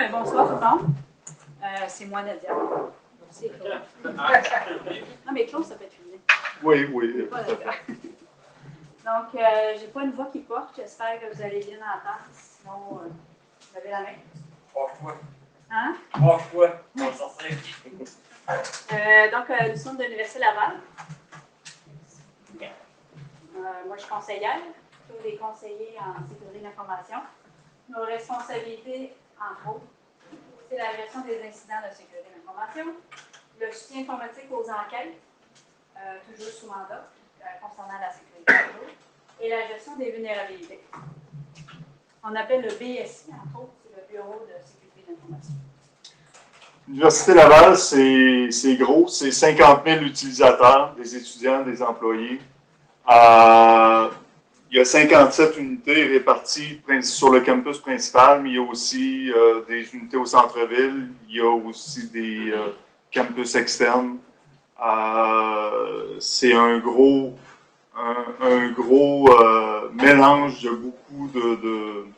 bien, bonsoir tout le monde. C'est moi, Nadia. C'est Claude. Non, mais Claude, ça peut être filmé. Oui, oui. Donc, j'ai pas une voix qui porte. J'espère que vous allez bien entendre. Sinon, levez la main. Franche-toi. Hein? Franche-toi. On va sortir. Donc, nous sommes de l'Université Laval. Moi, je suis conseillère. Tous les conseillers en sécurité de l'information. Nos responsabilités, entre autres, c'est la gestion des incidents de sécurité de l'information, le soutien informatique aux enquêtes, toujours sous mandat, concernant la sécurité réseau, et la gestion des vulnérabilités. On appelle le BSI, entre autres, c'est le Bureau de sécurité de l'information. L'Université Laval, c'est gros, c'est 50 000 utilisateurs, des étudiants, des employés. Il y a 57 unités réparties sur le campus principal, mais il y a aussi des unités au centre-ville, il y a aussi des campus externes. C'est un gros mélange de beaucoup de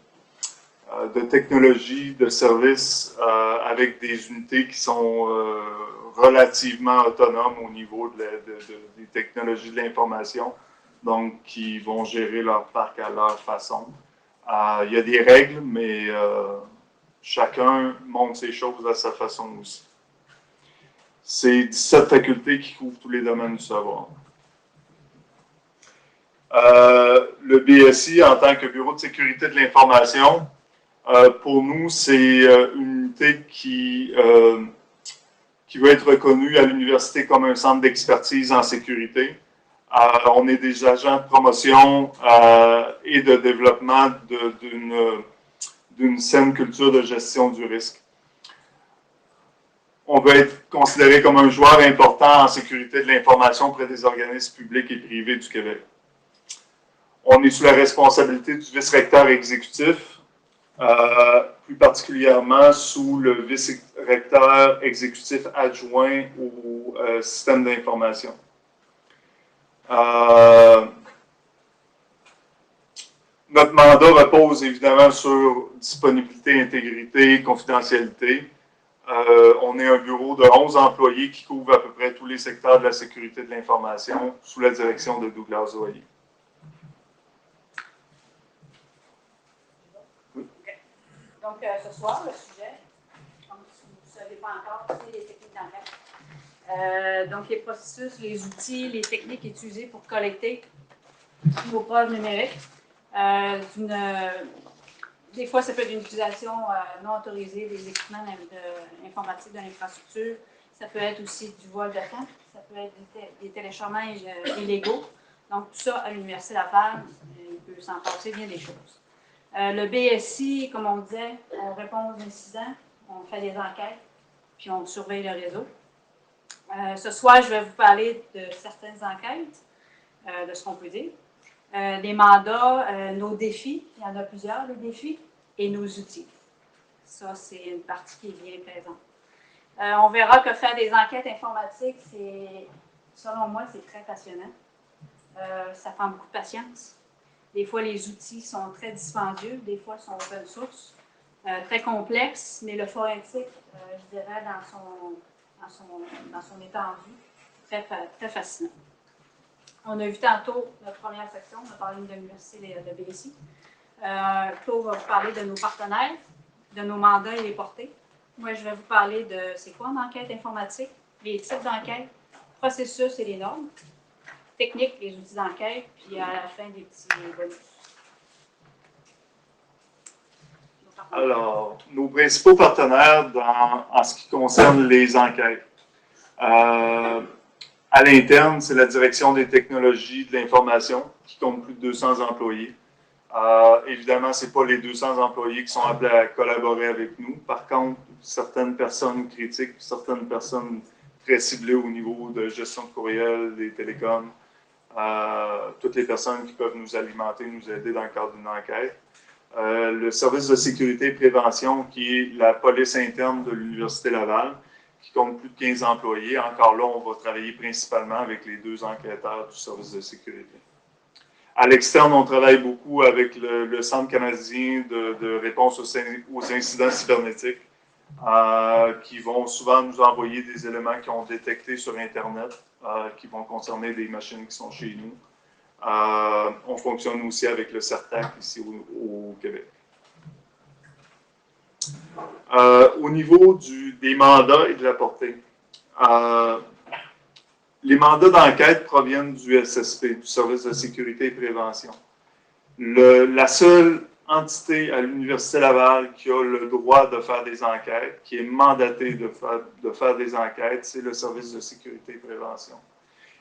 technologies, de services, avec des unités qui sont relativement autonomes au niveau des technologies de l'information, donc qui vont gérer leur parc à leur façon. Il y a des règles, mais chacun monte ses choses à sa façon aussi. C'est 17 facultés qui couvrent tous les domaines du savoir. Le BSI, en tant que Bureau de sécurité de l'information, pour nous, c'est une unité qui va être reconnue à l'université comme un centre d'expertise en sécurité. On est des agents de promotion et de développement d'une saine culture de gestion du risque. On veut être considéré comme un joueur important en sécurité de l'information auprès des organismes publics et privés du Québec. On est sous la responsabilité du vice-recteur exécutif, plus particulièrement sous le vice-recteur exécutif adjoint au système d'information. Notre mandat repose évidemment sur disponibilité, intégrité, confidentialité. On est un bureau de 11 employés qui couvre à peu près tous les secteurs de la sécurité de l'information sous la direction de Douglas Zoyer. Oui. Okay. Donc, ce soir, le sujet, comme vous ne savez pas encore, c'est les techniques d'enquête. Donc, les processus, les outils, les techniques utilisées pour collecter nos preuves numériques. Des fois, ça peut être une utilisation non autorisée des équipements informatiques de l'infrastructure. Ça peut être aussi du vol de camp. Ça peut être des téléchargements illégaux. Donc, tout ça, à l'Université Laval, il peut s'en passer bien des choses. Le BSI, comme on disait, on répond aux incidents, on fait des enquêtes, puis on surveille le réseau. Ce soir, je vais vous parler de certaines enquêtes, de ce qu'on peut dire. Les mandats, nos défis, il y en a plusieurs, les défis, et nos outils. Ça, c'est une partie qui est bien présente. On verra que faire des enquêtes informatiques, selon moi, c'est très passionnant. Ça prend beaucoup de patience. Des fois, les outils sont très dispendieux, des fois, sont open source, très complexes, mais le forensique, je dirais, dans son étendue, très fascinant. On a vu tantôt notre première section, on a parlé de l'université de BSI. Claude va vous parler de nos partenaires, de nos mandats et les portées. Moi, je vais vous parler de c'est quoi une enquête informatique, les types d'enquête, processus et les normes, techniques, les outils d'enquête, puis à la fin des petits bonus. Alors, nos principaux partenaires en ce qui concerne les enquêtes. À l'interne, c'est la direction des technologies de l'information, qui compte plus de 200 employés. Évidemment, ce n'est pas les 200 employés qui sont appelés à collaborer avec nous. Par contre, certaines personnes critiques, certaines personnes très ciblées au niveau de gestion de courriel, des télécoms, toutes les personnes qui peuvent nous alimenter, nous aider dans le cadre d'une enquête. Le service de sécurité et prévention, qui est la police interne de l'Université Laval, qui compte plus de 15 employés. Encore là, on va travailler principalement avec les 2 enquêteurs du service de sécurité. À l'externe, on travaille beaucoup avec le Centre canadien de réponse aux incidents cybernétiques, qui vont souvent nous envoyer des éléments qu'ils ont détectés sur Internet, qui vont concerner des machines qui sont chez nous. On fonctionne aussi avec le CERTAC ici au Québec. Au niveau des mandats et de la portée, les mandats d'enquête proviennent du SSP, du Service de sécurité et prévention. La seule entité à l'Université Laval qui a le droit de faire des enquêtes, qui est mandatée de faire des enquêtes, c'est le Service de sécurité et prévention.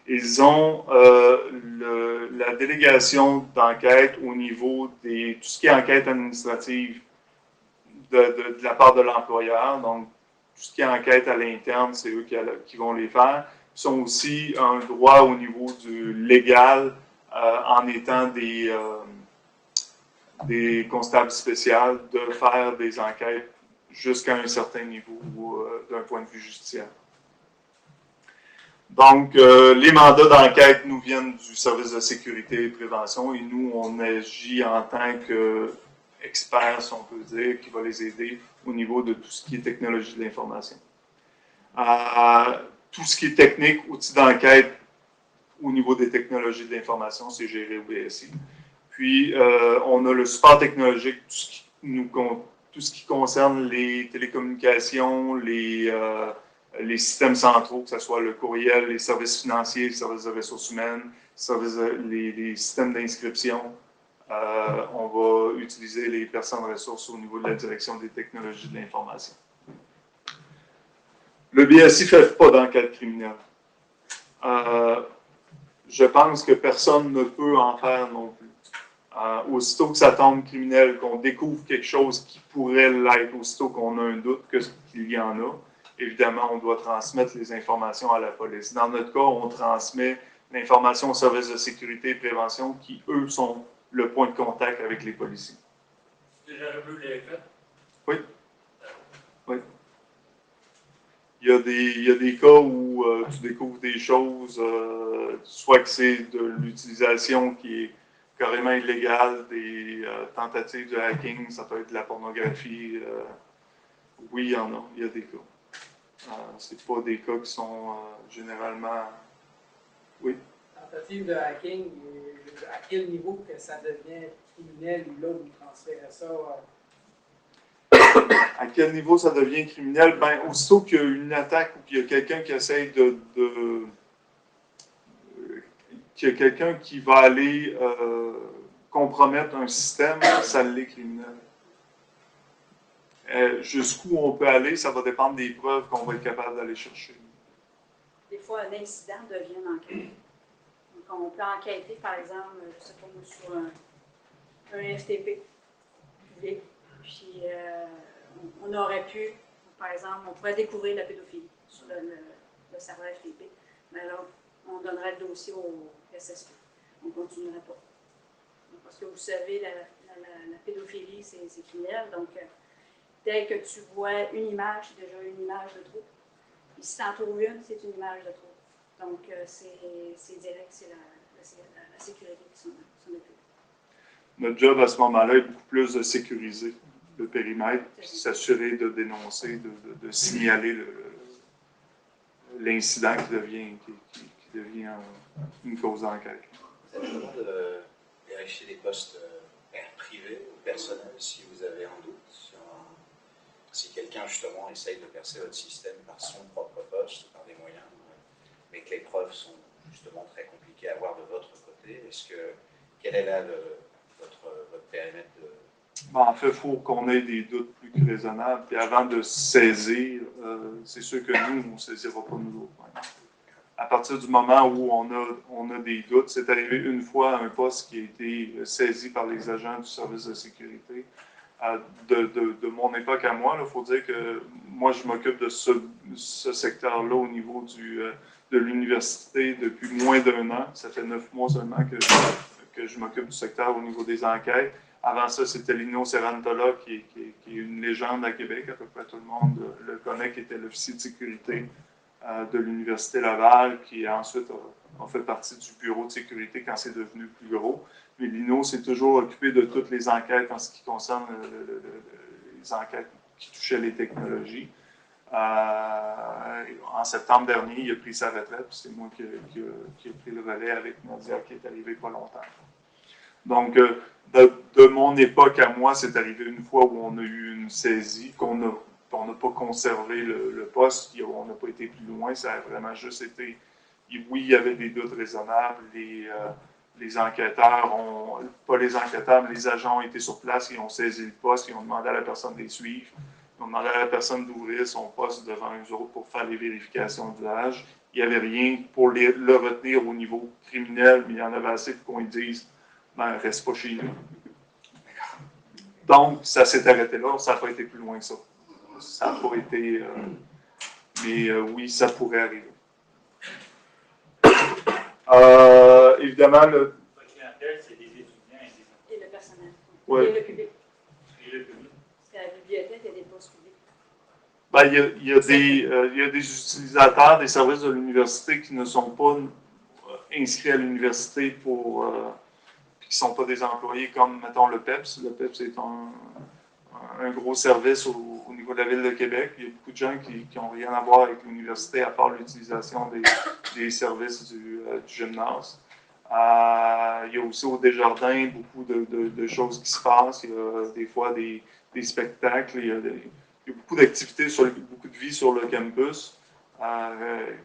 Ils ont la délégation d'enquête au niveau de tout ce qui est enquête administrative de la part de l'employeur. Donc, tout ce qui est enquête à l'interne, c'est eux qui vont les faire. Ils ont aussi un droit au niveau du légal en étant des constables spéciaux de faire des enquêtes jusqu'à un certain niveau d'un point de vue judiciaire. Donc, les mandats d'enquête nous viennent du service de sécurité et prévention et nous, on agit en tant qu'experts, si on peut dire, qui va les aider au niveau de tout ce qui est technologie de l'information. Tout ce qui est technique, outils d'enquête au niveau des technologies de l'information, c'est géré au BSI. Puis, on a le support technologique, tout ce qui concerne les télécommunications, les systèmes centraux, que ce soit le courriel, les services financiers, les services de ressources humaines, les systèmes d'inscription. On va utiliser les personnes ressources au niveau de la direction des technologies de l'information. Le BSI ne fait pas d'enquête criminelle. Je pense que personne ne peut en faire non plus. Aussitôt que ça tombe criminel, qu'on découvre quelque chose qui pourrait l'être, aussitôt qu'on a un doute qu'il y en a, évidemment, on doit transmettre les informations à la police. Dans notre cas, on transmet l'information au service de sécurité et prévention qui, eux, sont le point de contact avec les policiers. Déjà revenu les faits? Oui. Oui. Il y a des cas où tu découvres des choses, soit que c'est de l'utilisation qui est carrément illégale, des tentatives de hacking, ça peut être de la pornographie. Oui, il y en a, il y a des cas. C'est pas des cas qui sont généralement... Oui. Tentative de hacking, à quel niveau que ça devient criminel ou là, vous transférez ça? À quel niveau ça devient criminel? Ben, aussitôt qu'il y a une attaque ou qu'il y a quelqu'un qui essaye qu'il y a quelqu'un qui va aller compromettre un système, ça l'est criminel. Jusqu'où on peut aller, ça va dépendre des preuves qu'on va être capable d'aller chercher. Des fois, un incident devient une enquête. Donc, on peut enquêter, par exemple, je sais pas, sur un FTP public, puis on aurait pu, par exemple, on pourrait découvrir la pédophilie sur le serveur FTP, mais alors, on donnerait le dossier au SSP. On ne continuerait pas. Donc, parce que vous savez, la pédophilie, c'est criminel, donc dès que tu vois une image, c'est déjà une image de trop. Puis si tu en trouves une, c'est une image de trop. Donc, c'est direct, c'est la sécurité qui s'en occupe. Notre job à ce moment-là est beaucoup plus de sécuriser le périmètre, puis s'assurer de dénoncer, de signaler l'incident qui devient une cause d'enquête. Vous avez le droit de vérifier les postes privés ou personnels si vous avez un doute sur si quelqu'un justement essaye de percer votre système par son propre poste ou par des moyens, mais que les preuves sont justement très compliquées à avoir de votre côté. Quel est là votre périmètre de... Bon, en fait, il faut qu'on ait des doutes plus que raisonnables. Puis avant de saisir, c'est sûr que nous, on ne saisira pas nous autres. À partir du moment où on a des doutes, c'est arrivé une fois un poste qui a été saisi par les agents du service de sécurité. De mon époque à moi, il faut dire que moi, je m'occupe de ce secteur-là au niveau de l'université depuis moins d'1 an. Ça fait 9 mois seulement que je m'occupe du secteur au niveau des enquêtes. Avant ça, c'était Lino Serrantola, qui est une légende à Québec, à peu près tout le monde le connaît, qui était l'officier de sécurité de l'Université Laval, qui ensuite a fait partie du bureau de sécurité quand c'est devenu plus gros. Mais Lino s'est toujours occupé de toutes les enquêtes en ce qui concerne les enquêtes qui touchait les technologies. En septembre dernier, il a pris sa retraite, c'est moi qui ai pris le relais avec Nadia qui est arrivé pas longtemps. Donc, de mon époque à moi, c'est arrivé une fois où on a eu une saisie, qu'on n'a pas conservé le poste, on n'a pas été plus loin, ça a vraiment juste été, oui, il y avait des doutes raisonnables, les enquêteurs pas les enquêteurs, mais les agents ont été sur place, ils ont saisi le poste, ils ont demandé à la personne de les suivre, ils ont demandé à la personne d'ouvrir son poste devant eux autres pour faire les vérifications d'usage. Il n'y avait rien pour le retenir au niveau criminel, mais il y en avait assez pour qu'on lui dise ben, reste pas chez nous. Donc, ça s'est arrêté là, ça n'a pas été plus loin que ça. Ça n'a pas été. Mais oui, ça pourrait arriver. Évidemment, Votre clientèle, c'est des étudiants Et le personnel. Ouais. Et le public. et le public. Parce qu'à la bibliothèque, il y a des postes publics. ben, il y a des utilisateurs des services de l'université qui ne sont pas inscrits à l'université pour. Qui ne sont pas des employés comme, mettons, le PEPS. Le PEPS est un gros service au niveau de la Ville de Québec. Il y a beaucoup de gens qui n'ont rien à voir avec l'université à part l'utilisation des services du gymnase. Il y a aussi au Desjardins beaucoup de choses qui se passent. Il y a des fois des spectacles. Il y a beaucoup d'activités, beaucoup de vie sur le campus.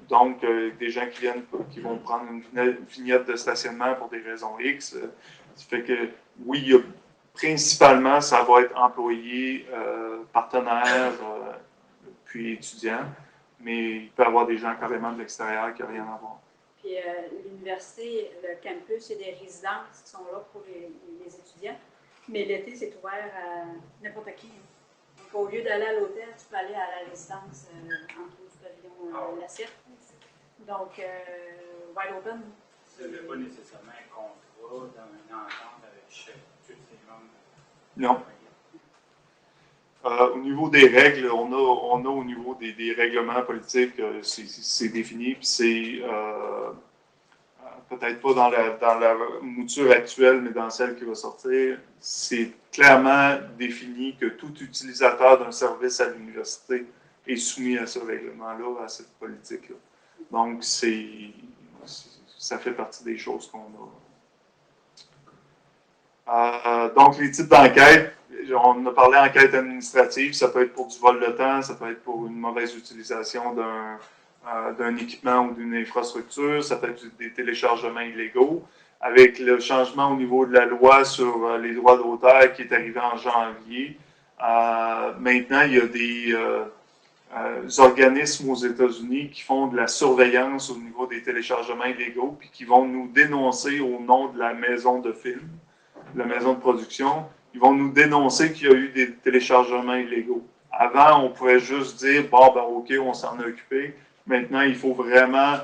Donc, des gens qui vont prendre une vignette de stationnement pour des raisons X. Ça fait que, oui, principalement, ça va être employés, partenaires, puis étudiants, mais il peut y avoir des gens carrément de l'extérieur qui n'ont rien à voir. Puis l'université, le campus, il y a des résidences qui sont là pour les étudiants, mais l'été, c'est ouvert à n'importe qui. Donc, au lieu d'aller à l'hôtel, tu peux aller à la résidence en dessous du pavillon L'assiette. Donc, wide open. Vous n'avez pas nécessairement un contrat dans une entente avec tous ces membres. Non. Au niveau des règles, on a au niveau des règlements politiques, c'est défini, puis c'est peut-être pas dans la mouture actuelle, mais dans celle qui va sortir, c'est clairement défini que tout utilisateur d'un service à l'université est soumis à ce règlement-là, à cette politique-là. Donc, ça fait partie des choses qu'on a. Donc, les types d'enquêtes, on a parlé d'enquête administrative, ça peut être pour du vol de temps, ça peut être pour une mauvaise utilisation d'un équipement ou d'une infrastructure, ça peut être des téléchargements illégaux. Avec le changement au niveau de la loi sur les droits d'auteur qui est arrivé en janvier, maintenant, il y a des organismes aux États-Unis qui font de la surveillance au niveau des téléchargements illégaux, puis qui vont nous dénoncer au nom de la maison de film, la maison de production, ils vont nous dénoncer qu'il y a eu des téléchargements illégaux. Avant, on pouvait juste dire, bon, ben OK, on s'en a occupé. Maintenant, il faut vraiment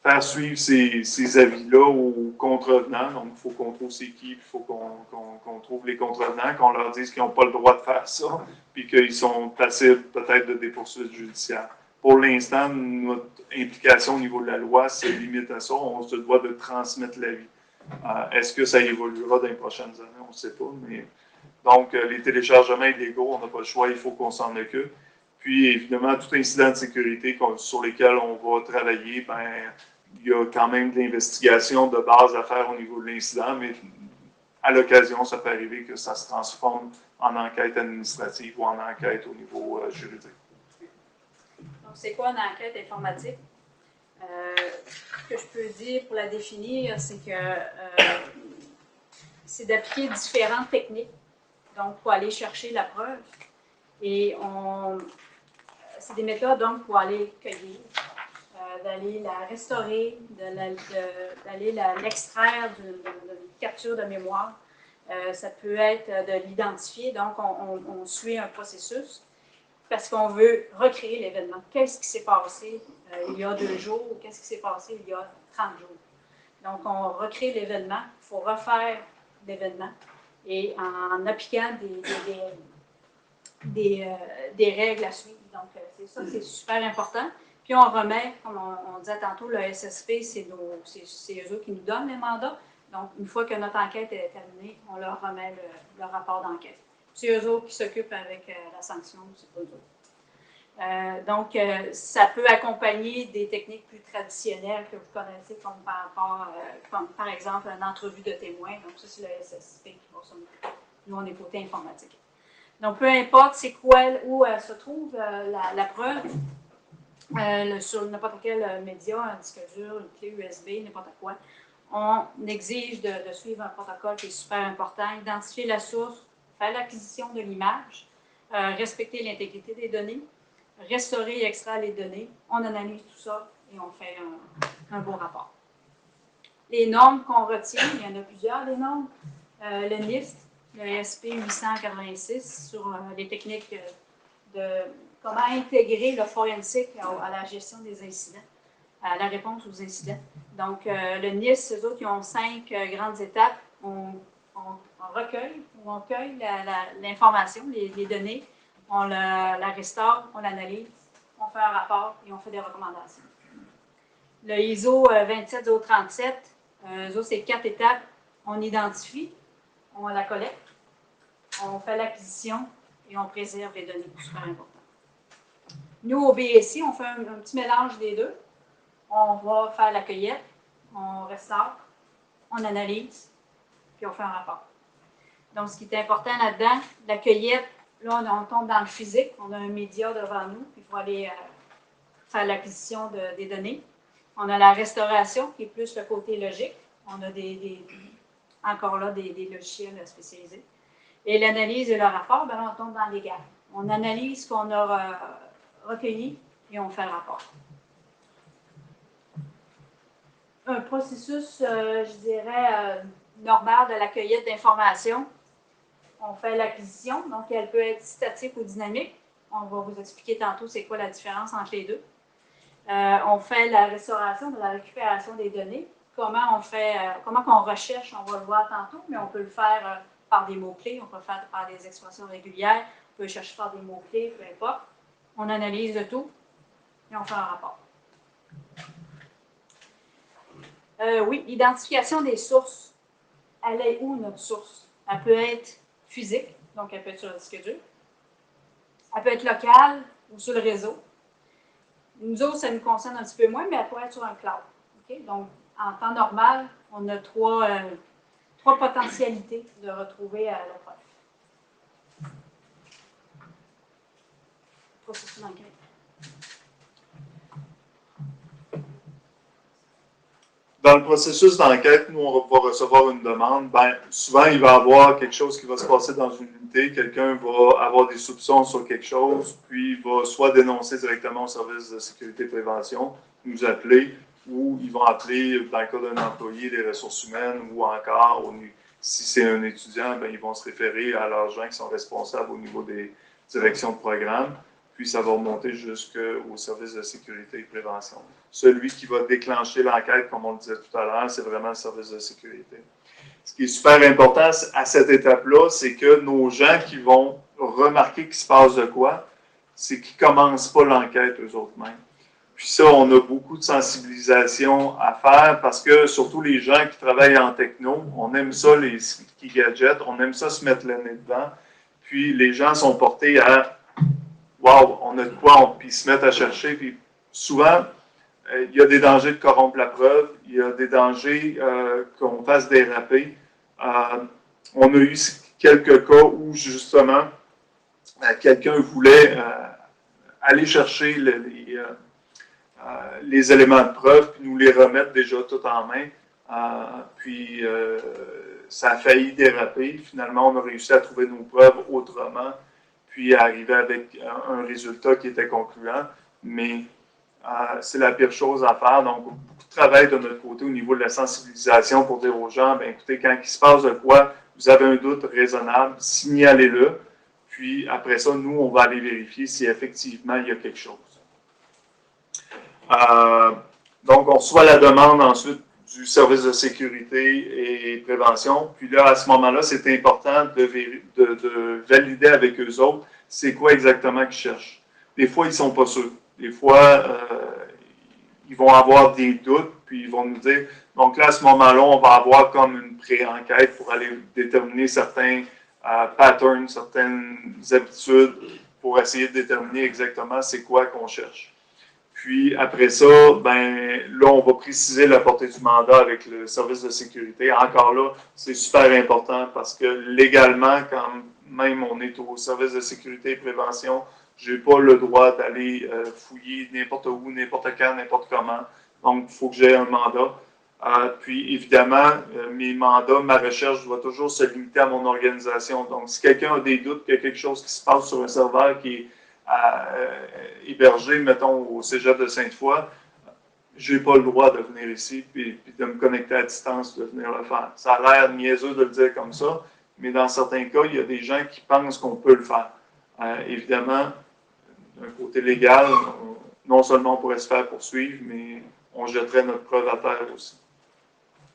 faire suivre ces avis-là aux contrevenants. Donc, il faut qu'on trouve c'est qui, il faut qu'on trouve les contrevenants, qu'on leur dise qu'ils n'ont pas le droit de faire ça, puis qu'ils sont passibles peut-être de des poursuites judiciaires. Pour l'instant, notre implication au niveau de la loi se limite à ça. On se doit de transmettre l'avis. Est-ce que ça évoluera dans les prochaines années? On ne sait pas. Mais... Donc, les téléchargements illégaux, on n'a pas le choix, il faut qu'on s'en occupe. Puis, évidemment, tout incident de sécurité sur lesquels on va travailler, ben, il y a quand même de l'investigation de base à faire au niveau de l'incident, mais à l'occasion, ça peut arriver que ça se transforme en enquête administrative ou en enquête au niveau juridique. Donc, c'est quoi une enquête informatique? Ce que je peux dire pour la définir, c'est que c'est d'appliquer différentes techniques, donc pour aller chercher la preuve. Et c'est des méthodes donc pour aller cueillir, d'aller la restaurer, d'aller l'extraire d'une capture de mémoire. Ça peut être de l'identifier, donc on suit un processus parce qu'on veut recréer l'événement. Qu'est-ce qui s'est passé il y a 2 jours ou qu'est-ce qui s'est passé il y a 30 jours? Donc, on recrée l'événement, il faut refaire l'événement et en appliquant des règles à suivre. Donc, c'est ça, c'est super important. Puis, on remet, comme on disait tantôt, le SSP, c'est eux qui nous donnent les mandats. Donc, une fois que notre enquête est terminée, on leur remet le rapport d'enquête. C'est eux autres qui s'occupent avec la sanction, c'est pas eux autres. Donc, ça peut accompagner des techniques plus traditionnelles que vous connaissez, comme par exemple une entrevue de témoin. Donc, ça, c'est le SSP qui va s'en occuper. Nous, on est côté informatique. Donc, peu importe c'est quoi, où se trouve la preuve, sur n'importe quel média, un disque dur, une clé USB, n'importe quoi, on exige de suivre un protocole qui est super important, identifier la source, faire l'acquisition de l'image, respecter l'intégrité des données, restaurer et extraire les données, on analyse tout ça et on fait un beau rapport. Les normes qu'on retient, il y en a plusieurs, les normes. Le NIST, le SP 886 sur les techniques de comment intégrer le forensique à la gestion des incidents, à la réponse aux incidents. Donc, le NIST, eux autres, ils ont 5 grandes étapes. On recueille l'information, les données, on la restaure, on l'analyse, on fait un rapport et on fait des recommandations. Le ISO 27037, eux autres, c'est 4 étapes. On identifie, on la collecte, on fait l'acquisition et on préserve les données. C'est super important. Nous, au BSI, on fait un petit mélange des deux. On va faire la cueillette, on restaure, on analyse, puis on fait un rapport. Donc, ce qui est important là-dedans, la cueillette, là, on tombe dans le physique, on a un média devant nous, puis il faut aller faire l'acquisition des données. On a la restauration, qui est plus le côté logique. On a encore là des logiciels spécialisés. Et l'analyse et le rapport, ben là, on tombe dans l'égal. On analyse ce qu'on a recueilli et on fait le rapport. Un processus, je dirais, normal de la cueillette d'informations. On fait l'acquisition, donc elle peut être statique ou dynamique. On va vous expliquer tantôt c'est quoi la différence entre les deux. On fait la restauration, de la récupération des données. Comment on recherche, on va le voir tantôt, mais on peut le faire par des mots-clés, on peut le faire par des expressions régulières, on peut chercher par des mots-clés, peu importe. On analyse le tout et on fait un rapport. Oui, l'identification des sources. Elle est où notre source? Elle peut être physique, donc elle peut être sur le disque dur. Elle peut être locale ou sur le réseau. Nous autres, ça nous concerne un petit peu moins, mais elle peut être sur un cloud. Okay? Donc, en temps normal, on a trois potentialités de retrouver la preuve. Processus d'enquête. Dans le processus d'enquête, nous, on va recevoir une demande. Bien, souvent, il va y avoir quelque chose qui va se passer dans une unité. Quelqu'un va avoir des soupçons sur quelque chose, puis il va soit dénoncer directement au service de sécurité et prévention, nous appeler, ou ils vont appeler, dans le cas d'un employé, des ressources humaines, ou encore, si c'est un étudiant, bien, ils vont se référer à leurs gens qui sont responsables au niveau des directions de programme. Puis ça va remonter jusqu'au service de sécurité et prévention. Celui qui va déclencher l'enquête, comme on le disait tout à l'heure, c'est vraiment le service de sécurité. Ce qui est super important à cette étape-là, c'est que nos gens qui vont remarquer qu'il se passe de quoi, c'est qu'ils ne commencent pas l'enquête eux autres mêmes. Puis ça, on a beaucoup de sensibilisation à faire parce que surtout les gens qui travaillent en techno, on aime ça, les key gadgets, on aime ça se mettre le nez dedans. Puis les gens sont portés à wow, on a de quoi, puis ils se mettent à chercher. Puis souvent, il y a des dangers de corrompre la preuve, il y a des dangers qu'on fasse déraper. On a eu quelques cas où, justement, quelqu'un voulait aller chercher les éléments de preuve, puis nous les remettre déjà tout en main. Puis ça a failli déraper. Finalement, on a réussi à trouver nos preuves autrement, puis à arriver avec un résultat qui était concluant. Mais c'est la pire chose à faire. Donc, beaucoup de travail de notre côté au niveau de la sensibilisation pour dire aux gens, bien, écoutez, quand il se passe de quoi, vous avez un doute raisonnable, signalez-le. Puis après ça, nous, on va aller vérifier si effectivement il y a quelque chose. Donc, on reçoit la demande ensuite du service de sécurité et prévention. Puis là, à ce moment-là, c'est important de valider avec eux autres c'est quoi exactement qu'ils cherchent. Des fois, ils ne sont pas sûrs. Des fois, ils vont avoir des doutes, puis ils vont nous dire, donc là, à ce moment-là, on va avoir comme une pré-enquête pour aller déterminer certains patterns, certaines habitudes pour essayer de déterminer exactement c'est quoi qu'on cherche. Puis après ça, ben là, on va préciser la portée du mandat avec le service de sécurité. Encore là, c'est super important parce que légalement, quand même on est au service de sécurité et prévention, je n'ai pas le droit d'aller fouiller n'importe où, n'importe quand, n'importe comment. Donc, il faut que j'ai un mandat. Puis, évidemment, mes mandats, ma recherche doit toujours se limiter à mon organisation. Donc, si quelqu'un a des doutes qu'il y a quelque chose qui se passe sur un serveur qui est hébergé, mettons, au Cégep de Sainte-Foy, je n'ai pas le droit de venir ici puis de me connecter à distance, de venir le faire. Ça a l'air niaiseux de le dire comme ça, mais dans certains cas, il y a des gens qui pensent qu'on peut le faire. Évidemment, d'un côté légal, non seulement on pourrait se faire poursuivre, mais on jetterait notre preuve à terre aussi.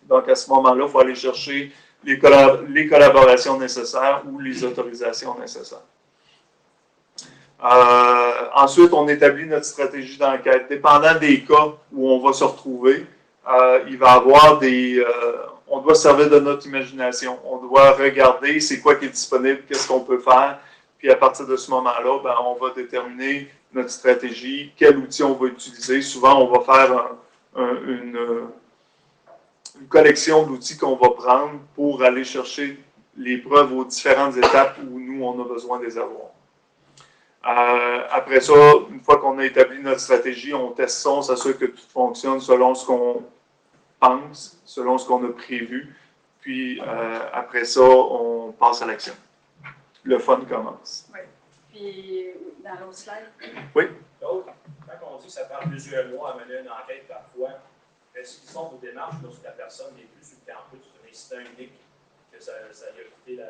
Donc, à ce moment-là, il faut aller chercher les collaborations nécessaires ou les autorisations nécessaires. Ensuite, on établit notre stratégie d'enquête. Dépendant des cas où on va se retrouver, il va y avoir on doit se servir de notre imagination. On doit regarder c'est quoi qui est disponible, qu'est-ce qu'on peut faire. Puis à partir de ce moment-là, ben, on va déterminer notre stratégie, quel outil on va utiliser. Souvent, on va faire une collection d'outils qu'on va prendre pour aller chercher les preuves aux différentes étapes où nous, on a besoin de les avoir. Après ça, une fois qu'on a établi notre stratégie, on teste ça, on s'assure que tout fonctionne selon ce qu'on pense, selon ce qu'on a prévu. Puis après ça, on passe à l'action. Le fun commence. Oui. Puis, dans l'autre slide. Oui. D'autres, quand on dit que ça prend plusieurs mois à mener une enquête parfois, est-ce qu'ils sont vos démarches lorsque la personne n'est plus sur le campus d'un incident unique que ça lui a coûté la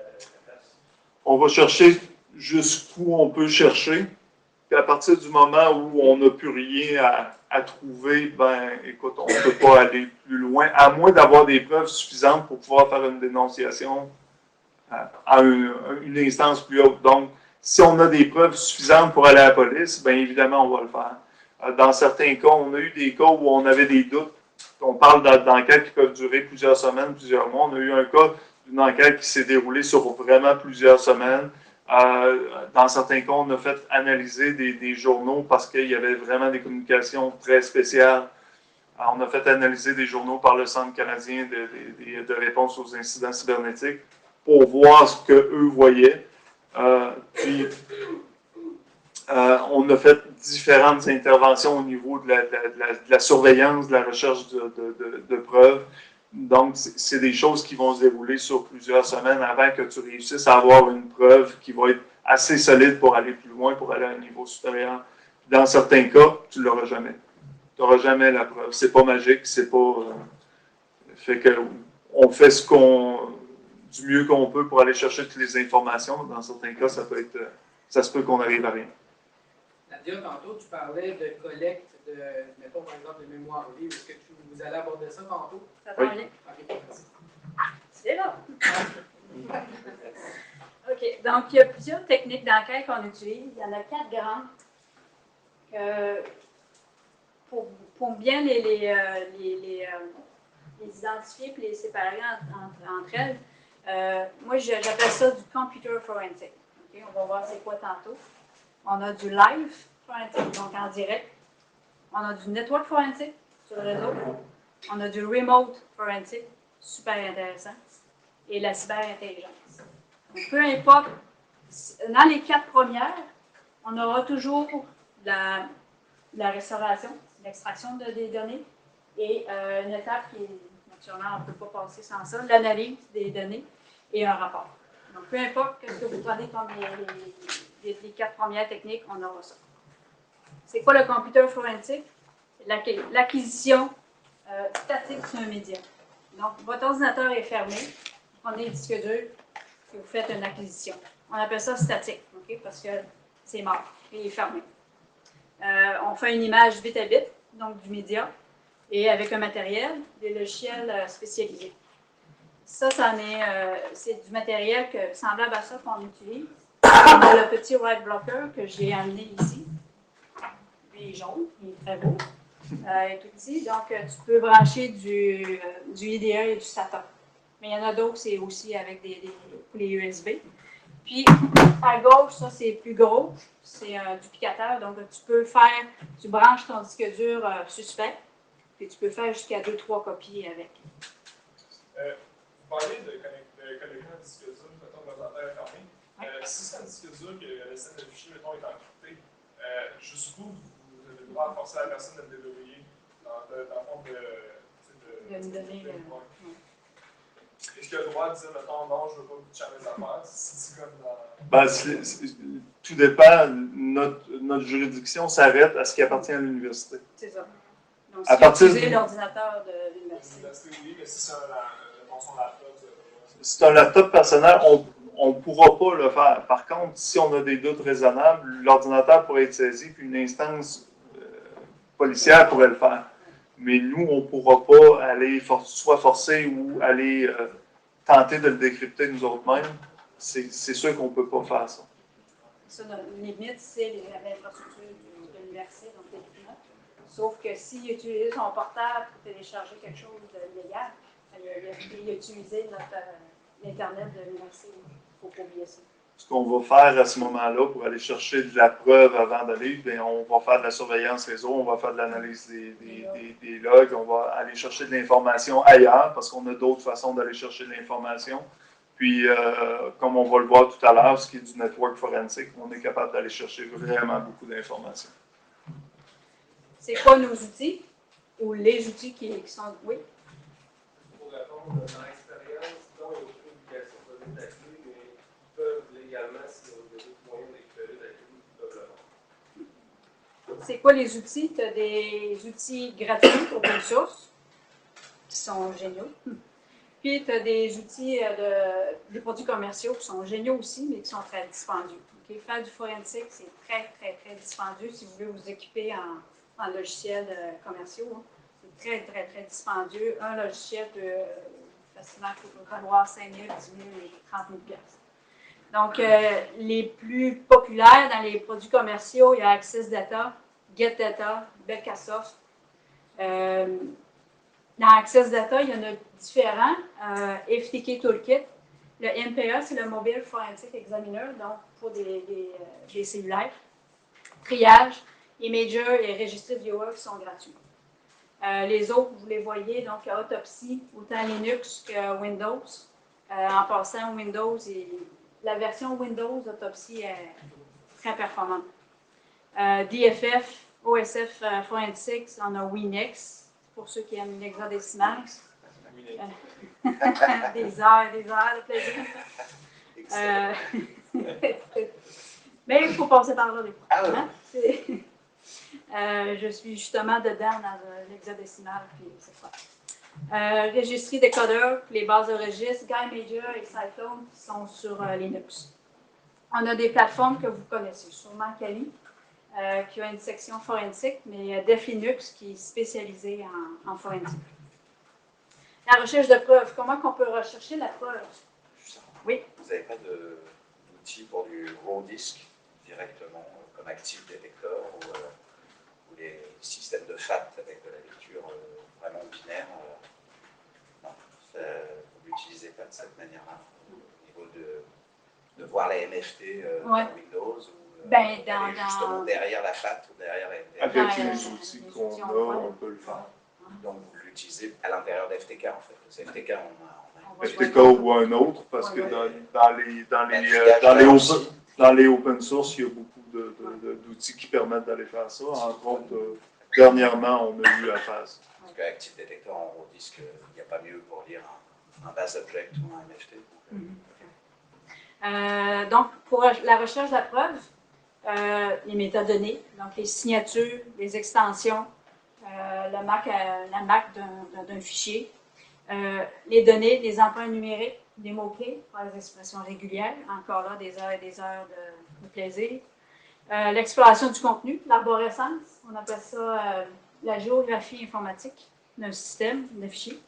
place? On va chercher jusqu'où on peut chercher. Puis à partir du moment où on n'a plus rien à trouver, ben écoute, on ne peut pas aller plus loin, à moins d'avoir des preuves suffisantes pour pouvoir faire une dénonciation à une instance plus haute. Donc, si on a des preuves suffisantes pour aller à la police, bien évidemment, on va le faire. Dans certains cas, on a eu des cas où on avait des doutes. On parle d'enquêtes qui peuvent durer plusieurs semaines, plusieurs mois. On a eu un cas d'une enquête qui s'est déroulée sur vraiment plusieurs semaines. Dans certains cas, on a fait analyser des journaux parce qu'il y avait vraiment des communications très spéciales. On a fait analyser des journaux par le Centre canadien de réponse aux incidents cybernétiques pour voir ce qu'eux voyaient. Puis, on a fait différentes interventions au niveau de la surveillance, de la recherche de preuves. Donc, c'est des choses qui vont se dérouler sur plusieurs semaines avant que tu réussisses à avoir une preuve qui va être assez solide pour aller plus loin, pour aller à un niveau supérieur. Dans certains cas, tu ne l'auras jamais. Tu n'auras jamais la preuve. C'est pas magique, c'est pas... fait que on fait du mieux qu'on peut pour aller chercher toutes les informations. Dans certains cas, ça se peut qu'on arrive à rien. Nadia, tantôt, tu parlais de collecte de, mettons par exemple, de mémoire vive. Est-ce que vous allez aborder ça tantôt? Ça va bien. Okay, merci. C'est là. OK. Donc, il y a plusieurs techniques d'enquête qu'on utilise. Il y en a 4 grandes. Pour bien les identifier et les séparer entre elles, moi, j'appelle ça du computer forensic. Okay? On va voir c'est quoi tantôt. On a du live forensic, donc en direct. On a du network forensic sur le réseau. On a du remote forensic, super intéressant. Et la cyberintelligence. Donc, peu importe, dans les 4 premières, on aura toujours la restauration, l'extraction des données et une étape qui est, naturellement, on ne peut pas passer sans ça, l'analyse des données et un rapport. Donc, peu importe ce que vous prenez comme les 4 premières techniques, on aura ça. C'est quoi le computer forensic? L'acquisition statique sur un média. Donc, votre ordinateur est fermé, vous prenez le disque dur et vous faites une acquisition. On appelle ça statique, okay? Parce que c'est mort et il est fermé. On fait une image bit à bit, donc du média, et avec un matériel, des logiciels spécialisés. Ça, c'est du matériel semblable à ça qu'on utilise. On a le petit white blocker que j'ai amené ici. Il est jaune, il est très beau. Il est tout petit, donc tu peux brancher du IDE et du SATA. Mais il y en a d'autres, c'est aussi avec les USB. Puis, à gauche, ça, c'est plus gros. C'est un duplicateur. Donc, tu branches ton disque dur suspect, puis tu peux faire jusqu'à 2-3 copies avec. Vous parlez de connecter un disque dur, mettons, que l'ordinateur est fermé. Si c'est un disque dur que le système de fichiers, mettons, est encrypté, jusqu'où vous avez le droit de forcer la personne à le déverrouiller dans le fond De me donner le... Est-ce qu'il a le droit de dire, mettons, non, je ne veux pas que tu changes mes affaires? C'est comme dans... Ben, tout dépend. Notre juridiction s'arrête à ce qui appartient à l'université. C'est ça. Donc, À si partir vous utilisez du- l'ordinateur de l'université. Oui, mais si c'est son laptop, C'est un laptop personnel, on ne pourra pas le faire. Par contre, si on a des doutes raisonnables, l'ordinateur pourrait être saisi, puis une instance policière pourrait le faire. Mais nous, on ne pourra pas aller soit forcer ou aller tenter de le décrypter nous autres mêmes. C'est sûr qu'on ne peut pas faire ça. Ça, notre limite, c'est l'infrastructure de l'université, donc l'Internet. Sauf que s'il utilise son portable pour télécharger quelque chose de légal, il a utilisé l'Internet de l'université. Il ne faut pas oublier ça. Ce qu'on va faire à ce moment-là pour aller chercher de la preuve avant d'aller, bien, on va faire de la surveillance réseau, on va faire de l'analyse des logs, on va aller chercher de l'information ailleurs parce qu'on a d'autres façons d'aller chercher de l'information. Puis, comme on va le voir tout à l'heure, ce qui est du network forensic, on est capable d'aller chercher vraiment beaucoup d'informations. C'est quoi nos outils ou les outils qui sont. Oui? Pour répondre, dans l'expérience, non, il y a aucune obligation de donner la clé, mais ils peuvent légalement, s'ils ont des autres moyens de récupérer la clé, ils peuvent le faire. C'est quoi les outils? Tu as des outils gratuits open source qui sont géniaux. Puis tu as des outils des produits commerciaux qui sont géniaux aussi, mais qui sont très dispendieux. Okay? Faire du forensique, c'est très, très, très dispendieux si vous voulez vous équiper en logiciels commerciaux. Hein. C'est très, très, très dispendieux. Un logiciel peut facilement valoir 5 000, 10 000 et 30 000 piastres. Donc, les plus populaires dans les produits commerciaux, il y a Access Data, Get Data, Beckasoft. Dans Access Data, il y en a différents. FTK Toolkit. Le MPA, c'est le Mobile Forensic Examiner, donc pour des cellulaires. Triage, Imager et Registry Viewer qui sont gratuits. Les autres, vous les voyez, donc Autopsy, autant Linux que Windows. En passant, Windows, la version Windows Autopsy est très performante. DFF, OSF Forensics, on a Winex, pour ceux qui aiment l'hexadécimal. Des heures de plaisir. Mais il faut passer par là des fois. Hein? Je suis justement dedans dans l'hexadécimal, puis c'est ça. Registry Decoder, les bases de registre, GuyMajor et Cyclone qui sont sur Linux. On a des plateformes que vous connaissez, sûrement Kali, qui a une section forensique, mais Def Linux qui est spécialisée en forensique. La recherche de preuves, comment on peut rechercher la preuve? Oui? Vous n'avez pas d'outils pour du raw disk directement, comme Active Detector ou les systèmes de FAT avec de la lecture vraiment binaire? Non, vous ne l'utilisez pas de cette manière-là, au niveau de voir les MFT dans Windows ou justement derrière la FAT ou derrière la MFT. Avec les outils qu'on a, on peut le faire. Donc vous l'utilisez à l'intérieur d'FTK en fait. C'est FTK, on a FTK ou un autre, parce que dans les open source, il y a beaucoup d'outils qui permettent d'aller faire ça. Entre autres, dernièrement, on a eu à faire ça. Parce qu'Active Detector en raw disk, il n'y a pas mieux pour lire un base object ou un MFT. Donc, pour la recherche de la preuve, les métadonnées, donc les signatures, les extensions, la MAC d'un fichier, les données, les empreintes numériques, des mots-clés pour les expressions régulières, encore là, des heures et des heures de plaisir. L'exploration du contenu, l'arborescence, on appelle ça la géographie informatique d'un système, d'un fichier.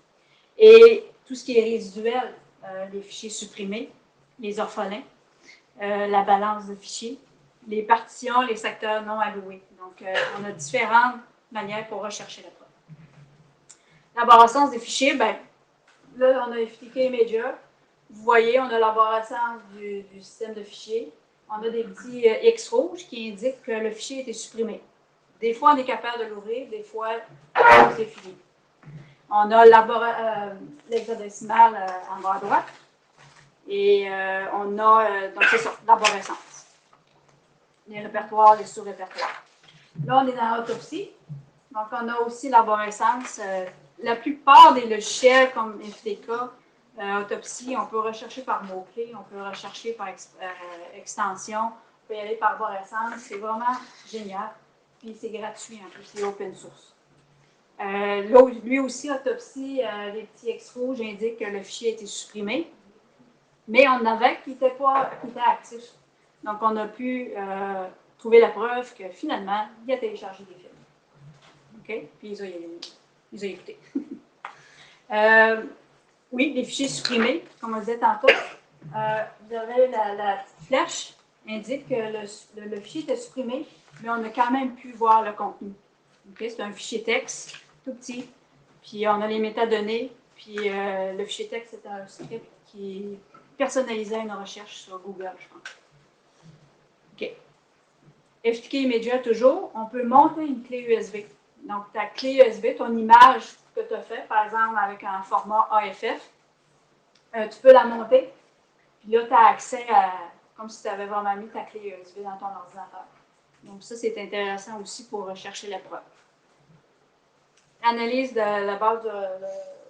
Et tout ce qui est résiduel, les fichiers supprimés, les orphelins, la balance de fichiers, les partitions, les secteurs non alloués. Donc, on a différentes manières pour rechercher la preuve. L'arborescence des fichiers, bien, là, on a FTK Imager. vous voyez, on a l'arborescence du système de fichiers. On a des petits X rouges qui indiquent que le fichier a été supprimé. Des fois, on est capable de l'ouvrir, des fois, c'est fini. On a l'hexadécimal en bas à droite. Et on a, donc c'est ça, l'arborescence. Les répertoires, les sous-répertoires. Là, on est dans l'autopsie. Donc, on a aussi l'arborescence. La plupart des logiciels comme FTK, Autopsie, on peut rechercher par mots-clés, on peut rechercher par extension, on peut y aller par arborescence. C'est vraiment génial. Puis, c'est gratuit en plus, c'est open source. Lui aussi, Autopsie, les petits X rouges indiquent que le fichier a été supprimé. Mais on en avait qui étaient actifs. Donc, on a pu trouver la preuve que finalement, il a téléchargé des films. OK? Puis, ils ont écouté. Oui, les fichiers supprimés, comme on disait tantôt. Vous avez la petite flèche indique que le fichier était supprimé, mais on a quand même pu voir le contenu. Okay? C'est un fichier texte, tout petit. Puis, on a les métadonnées. Puis, le fichier texte, c'est un script qui personnalisait une recherche sur Google, je pense. OK. FTK Media, toujours, on peut monter une clé USB. Donc, ta clé USB, ton image que tu as faite, par exemple, avec un format AFF, tu peux la monter. Puis là, tu as accès à, comme si tu avais vraiment mis ta clé USB dans ton ordinateur. Donc, ça, c'est intéressant aussi pour rechercher la preuve. Analyse de la base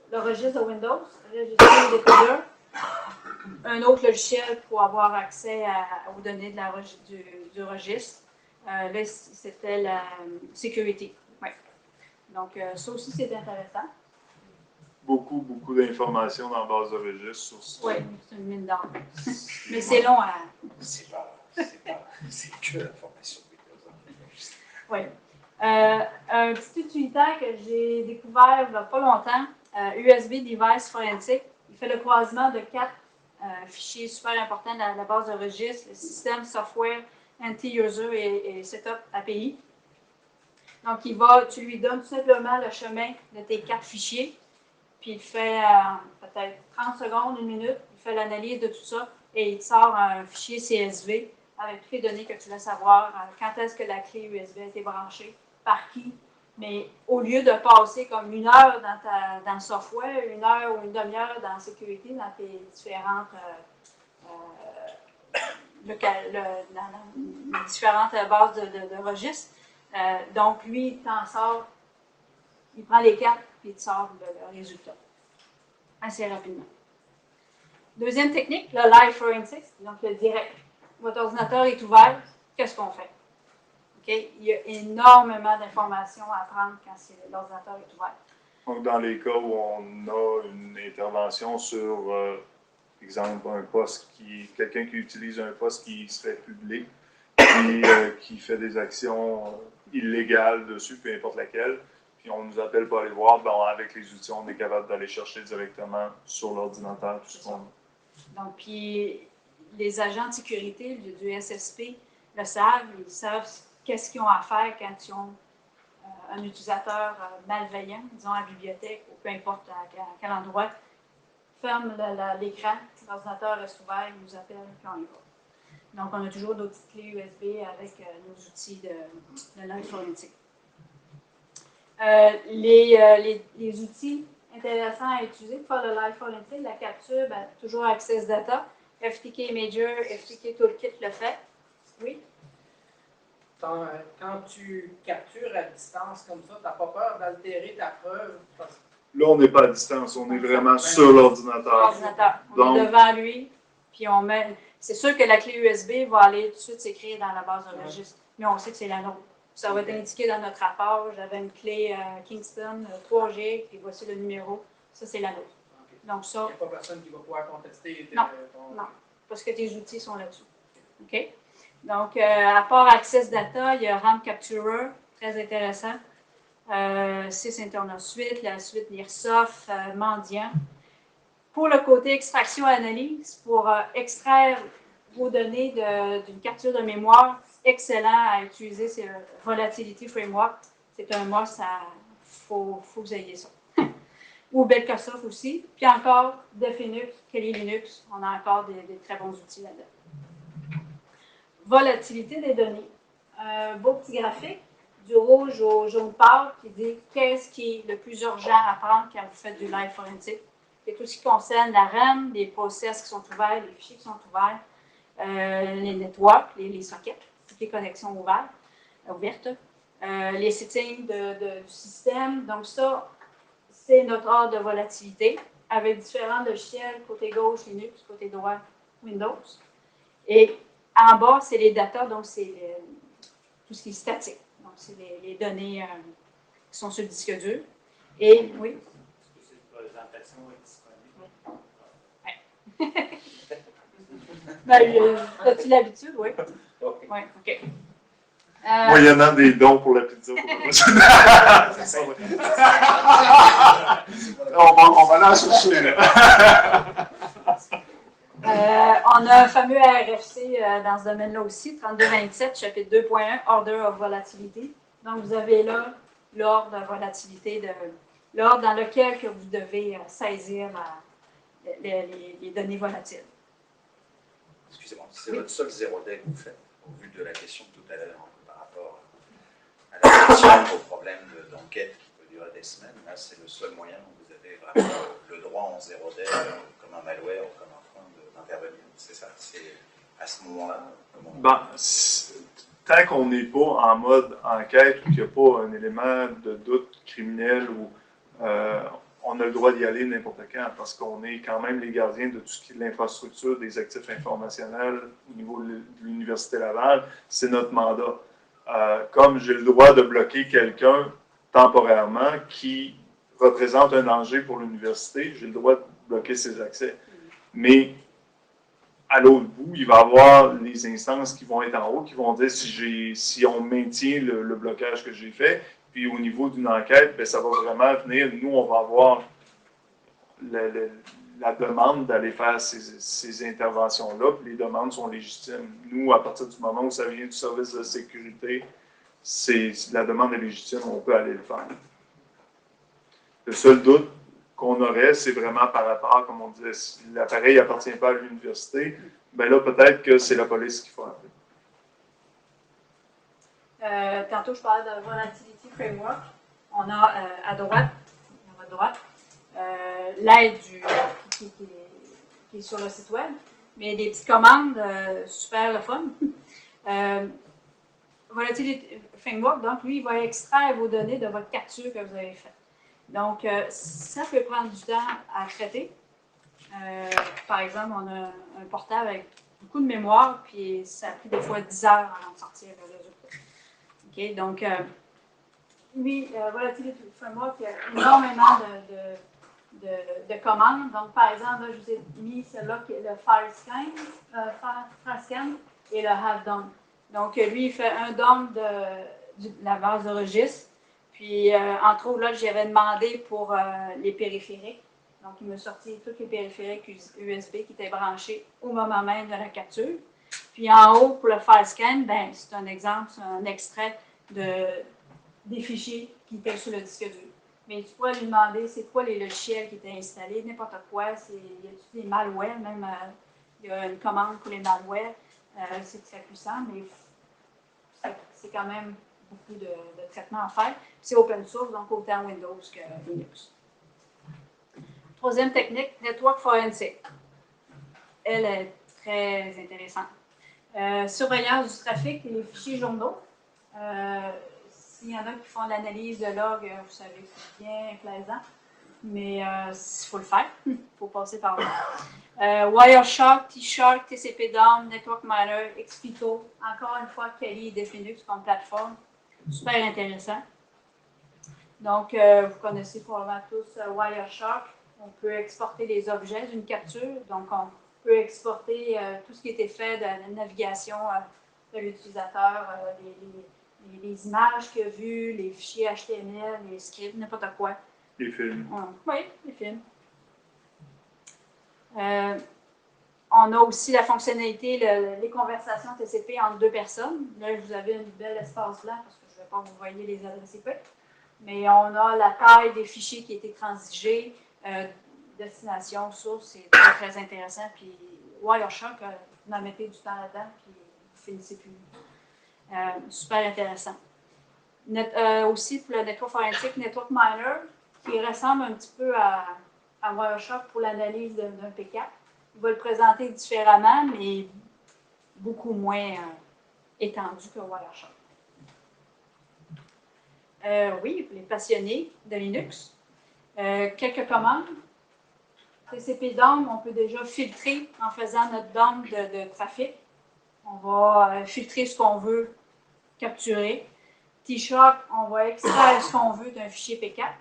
le registre de Windows, registre des décodeurs. Un autre logiciel pour avoir accès aux données du registre. Là, c'était la sécurité. Ouais. Donc, ça aussi, c'est intéressant. Beaucoup d'informations dans la base de registre sur ce. Oui, c'est une mine d'or. Mais c'est long à. C'est que l'information Windows. Oui. Un petit utilitaire que j'ai découvert il n'y a pas longtemps, USB Device Forensic. Il fait le croisement de 4 fichiers super importants dans la base de registre, le système, software, anti-user et setup API. Donc, tu lui donnes tout simplement le chemin de tes 4 fichiers, puis il fait peut-être 30 secondes, 1 minute, il fait l'analyse de tout ça et il te sort un fichier CSV avec toutes les données que tu veux savoir, quand est-ce que la clé USB a été branchée, par qui. Mais au lieu de passer comme 1 heure dans le software, 1 heure ou une demi-heure dans la sécurité, dans tes différentes bases de registres, donc lui, il t'en sort, il prend les 4 puis il te sort le résultat assez rapidement. Deuxième technique, le live forensics, donc le direct. Votre ordinateur est ouvert, qu'est-ce qu'on fait? Okay? Il y a énormément d'informations à prendre quand l'ordinateur est ouvert. Donc, dans les cas où on a une intervention sur, exemple, un poste quelqu'un qui utilise un poste qui serait public, qui fait des actions illégales dessus, peu importe laquelle, puis on nous appelle pour aller voir, ben, avec les outils, on est capable d'aller chercher directement sur l'ordinateur tout ce qu'on a. Donc, puis les agents de sécurité du SSP le savent, ils savent qu'est-ce qu'ils ont à faire quand ils ont un utilisateur malveillant, disons à la bibliothèque ou peu importe à quel endroit, ferme l'écran, l'ordinateur reste ouvert, il nous appelle, puis on y va. Donc, on a toujours nos petites clés USB avec nos outils de live forensic. Les outils intéressants à utiliser pour faire le live forensic, la capture, ben, toujours Access Data, FTK Major, FTK Toolkit le fait. Oui? Quand tu captures à distance comme ça, tu n'as pas peur d'altérer ta preuve? Là, on n'est pas à distance, on est vraiment sur l'ordinateur. On est devant lui, puis on met. C'est sûr que la clé USB va aller tout de suite s'écrire dans la base de registre, mais on sait que c'est la nôtre. Ça va être indiqué dans notre rapport. J'avais une clé Kingston 3G, et voici le numéro. Ça, c'est la nôtre. Donc, ça. Il n'y a pas personne qui va pouvoir contester. Non, parce que tes outils sont là-dessus. OK? Donc, à part Access Data, il y a RAM Capturer, très intéressant. Sys Internal Suite, la suite Nearsoft, Mendiant. Pour le côté extraction-analyse, pour extraire vos données d'une capture de mémoire, excellent à utiliser, c'est Volatility Framework. C'est un must, il faut que vous ayez ça. ou Belkasoft aussi. Puis encore Definux, Kali Linux, on a encore des très bons outils là-dedans. Volatilité des données. Un beau petit graphique, du rouge au jaune pâle, qui dit qu'est-ce qui est le plus urgent à prendre quand vous faites du live forensique. C'est tout ce qui concerne la RAM, les process qui sont ouverts, les fichiers qui sont ouverts, les networks, les sockets, toutes les connexions ouvertes, les settings du système. Donc ça, c'est notre ordre de volatilité avec différents logiciels, côté gauche Linux, côté droit Windows. Et en bas, c'est les data, donc c'est tout ce qui est statique. Donc c'est les données qui sont sur le disque dur. Et oui. Est-ce que cette présentation est disponible? Ben, as-tu l'habitude? Oui. Oui, OK. Moyennant des dons pour la pizza. On va la chercher, là. On a un fameux RFC dans ce domaine-là aussi, 3227, chapitre 2.1, Order of Volatility. Donc, vous avez là l'ordre de volatilité, l'ordre dans lequel que vous devez saisir les données volatiles. Excusez-moi, c'est votre seul 0D que vous faites, au vu de la question de tout à l'heure, par rapport à la solution au problème d'enquête qui peut durer des semaines. Là, c'est le seul moyen où vous avez vraiment le droit en 0D, comme un malware ou comme un point d'intervenir. C'est ça, c'est à ce moment-là. Tant qu'on n'est pas en mode enquête ou qu'il n'y a pas un élément de doute criminel ou on a le droit d'y aller n'importe quand parce qu'on est quand même les gardiens de tout ce qui est de l'infrastructure, des actifs informationnels au niveau de l'Université Laval, c'est notre mandat. Comme j'ai le droit de bloquer quelqu'un temporairement qui représente un danger pour l'université, j'ai le droit de bloquer ses accès. Mais à l'autre bout, il va y avoir les instances qui vont être en haut, qui vont dire si on maintient le blocage que j'ai fait. Puis au niveau d'une enquête, bien, ça va vraiment venir. Nous, on va avoir la demande d'aller faire ces interventions-là. Puis les demandes sont légitimes. Nous, à partir du moment où ça vient du service de sécurité, la demande est légitime, on peut aller le faire. Le seul doute qu'on aurait, c'est vraiment par rapport, comme on disait, si l'appareil n'appartient pas à l'université, bien là, peut-être que c'est la police qu'il faut appeler. Tantôt, je parlais de Volatility Framework. On a à votre droite, l'aide qui est sur le site web, mais des petites commandes super le fun. Volatility Framework, donc lui, il va extraire vos données de votre capture que vous avez faite. Donc, ça peut prendre du temps à traiter. Par exemple, on a un portable avec beaucoup de mémoire, puis ça a pris des fois 10 heures avant de sortir le résultat. OK, donc, oui, Volatility Framework, il y a énormément de commandes. Donc, par exemple, là, je vous ai mis celle-là qui est le FireScan et le HaveDump. Donc, lui, il fait un dump de la base de registre. Puis, entre autres, là, j'avais demandé pour les périphériques. Donc, il m'a sorti tous les périphériques USB qui étaient branchés au moment même de la capture. Puis, en haut, pour le FireScan, ben, c'est un exemple, c'est un extrait des fichiers qui étaient sur le disque dur. Mais tu pourrais lui demander c'est quoi les logiciels qui étaient installés, n'importe quoi. Il y a des malwares, même il y a une commande pour les malwares. C'est très puissant, mais c'est quand même beaucoup de traitements à faire. C'est open source, donc autant Windows que Linux. Troisième technique, Network Forensic. Elle est très intéressante. Surveillance du trafic et les fichiers journaux. S'il y en a qui font l'analyse de log, vous savez que c'est bien plaisant, mais il faut le faire, il faut passer par là. Wireshark, T-Shark, TCP/DOM, Network Miner, Xpito, encore une fois, Kali et Definux comme plateforme. Super intéressant. Donc, vous connaissez probablement tous Wireshark. On peut exporter les objets d'une capture. Donc, on peut exporter tout ce qui était fait de la navigation de l'utilisateur, les images qu'il a vues, les fichiers HTML, les scripts, n'importe quoi. Les films. Oui, les films. On a aussi la fonctionnalité, les conversations TCP entre deux personnes. Là, vous avez une belle espace blanc parce que je ne vais pas vous voyez les adresses IP. mais on a la taille des fichiers qui a été transigée, destination, source, c'est très, très intéressant. Puis Wireshark, vous en mettez du temps là-dedans, puis vous finissez plus. Super intéressant. Aussi pour le Network Forensic, Network Miner, qui ressemble un petit peu à Wireshark pour l'analyse d'un P4. Il va le présenter différemment, mais beaucoup moins étendu que Wireshark. Oui, pour les passionnés de Linux, quelques commandes. TCP DOM, on peut déjà filtrer en faisant notre DOM de trafic. On va filtrer ce qu'on veut capturer. T-Shock, on va extraire ce qu'on veut d'un fichier P4.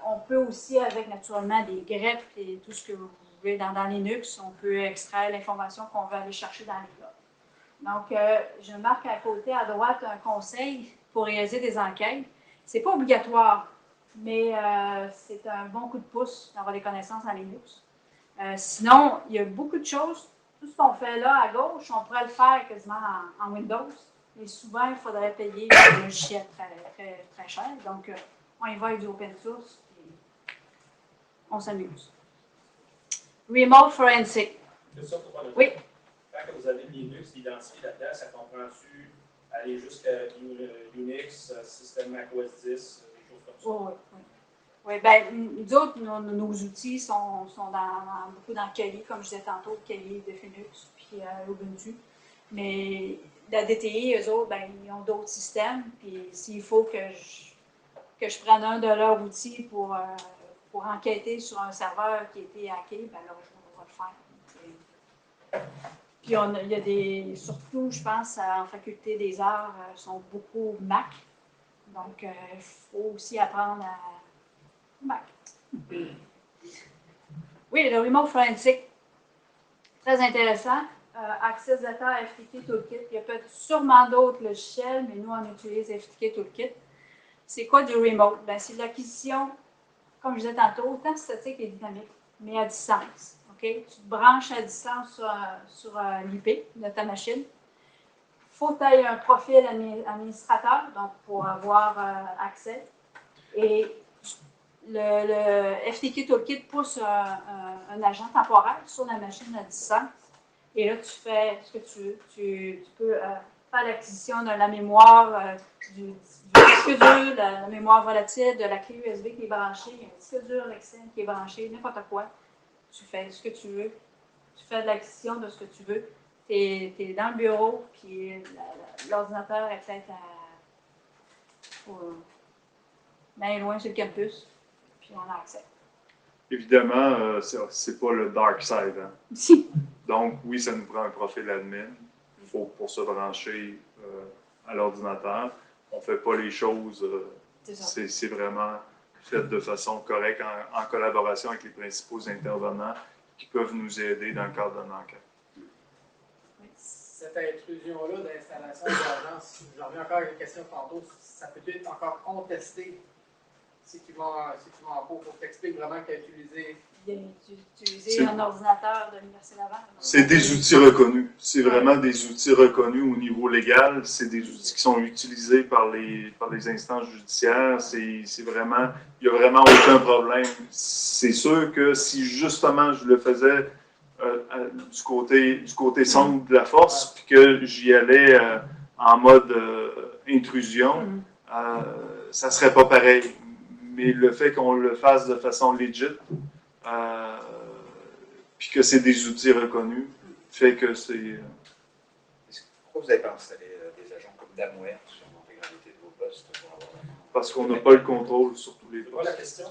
On peut aussi, avec naturellement des grep et tout ce que vous voulez dans Linux, on peut extraire l'information qu'on veut aller chercher dans les logs. Donc, je marque à côté, à droite, un conseil pour réaliser des enquêtes. Ce n'est pas obligatoire, mais c'est un bon coup de pouce d'avoir des connaissances en Linux. Sinon, il y a beaucoup de choses. Tout ce qu'on fait là à gauche, on pourrait le faire quasiment en Windows. Mais souvent, il faudrait payer un logiciel très, très, très cher. Donc, on y va avec du open source et on s'amuse. Remote Forensic. Question pour Oui. Quand vous avez Linux identifié là-dedans, ça comprend-tu aller jusqu'à Unix, système Mac OS 10, des choses comme ça? Oui, oui. Oui, bien, nous autres, nos outils sont beaucoup dans Kali, comme je disais tantôt, Kali, Definux, puis Ubuntu. Mais la DTI, eux autres, ben, ils ont d'autres systèmes. Puis s'il faut que je prenne un de leurs outils pour enquêter sur un serveur qui a été hacké, ben là, on va le faire. Puis il y a des, surtout, je pense, en faculté des arts, sont beaucoup Mac. Donc, il faut aussi apprendre à Mac. Oui, le Remote Forensic, très intéressant. Access Data FTK Toolkit. Il y a peut-être sûrement d'autres logiciels, mais nous, on utilise FTK Toolkit. C'est quoi du remote? Ben, c'est de l'acquisition, comme je disais tantôt, autant statique et dynamique, mais à distance. Okay? Tu te branches à distance sur l'IP de ta machine. Il faut que tu aies un profil administrateur, donc pour avoir accès. Et le FTK Toolkit pousse un agent temporaire sur la machine à distance. Et là, tu fais ce que tu veux. Tu peux faire l'acquisition de la mémoire, du disque dur, la mémoire volatile, de la clé USB qui est branchée, un disque dur, l'externe qui est branché, n'importe quoi. Tu fais ce que tu veux. Tu fais de l'acquisition de ce que tu veux. Tu es dans le bureau, puis l'ordinateur est peut-être bien loin sur le campus, puis on a accès. Évidemment, c'est pas le dark side. Hein? Si. Donc, oui, ça nous prend un profil admin. Il faut pour se brancher à l'ordinateur. On ne fait pas les choses. C'est vraiment fait de façon correcte en collaboration avec les principaux intervenants qui peuvent nous aider dans le cadre d'une enquête. Cette intrusion-là d'installation d'agence, j'en reviens encore à une question tantôt, ça peut être encore contesté si tu vas en cours pour t'expliquer vraiment qu'à utiliser. Utiliser un ordinateur de l'Université Laval. C'est des outils reconnus. C'est vraiment des outils reconnus au niveau légal. C'est des outils qui sont utilisés par les instances judiciaires. C'est vraiment, il n'y a vraiment aucun problème. C'est sûr que si justement je le faisais du côté centre de la force, puis que j'y allais en mode intrusion, ça ne serait pas pareil. Mais le fait qu'on le fasse de façon legit, puis que c'est des outils reconnus, fait que c'est... Pourquoi vous n'avez pas installé des agents comme Damware sur l'intégralité de vos postes pour avoir... Parce qu'on n'a pas le contrôle sur tous les C'est quoi la postes. question?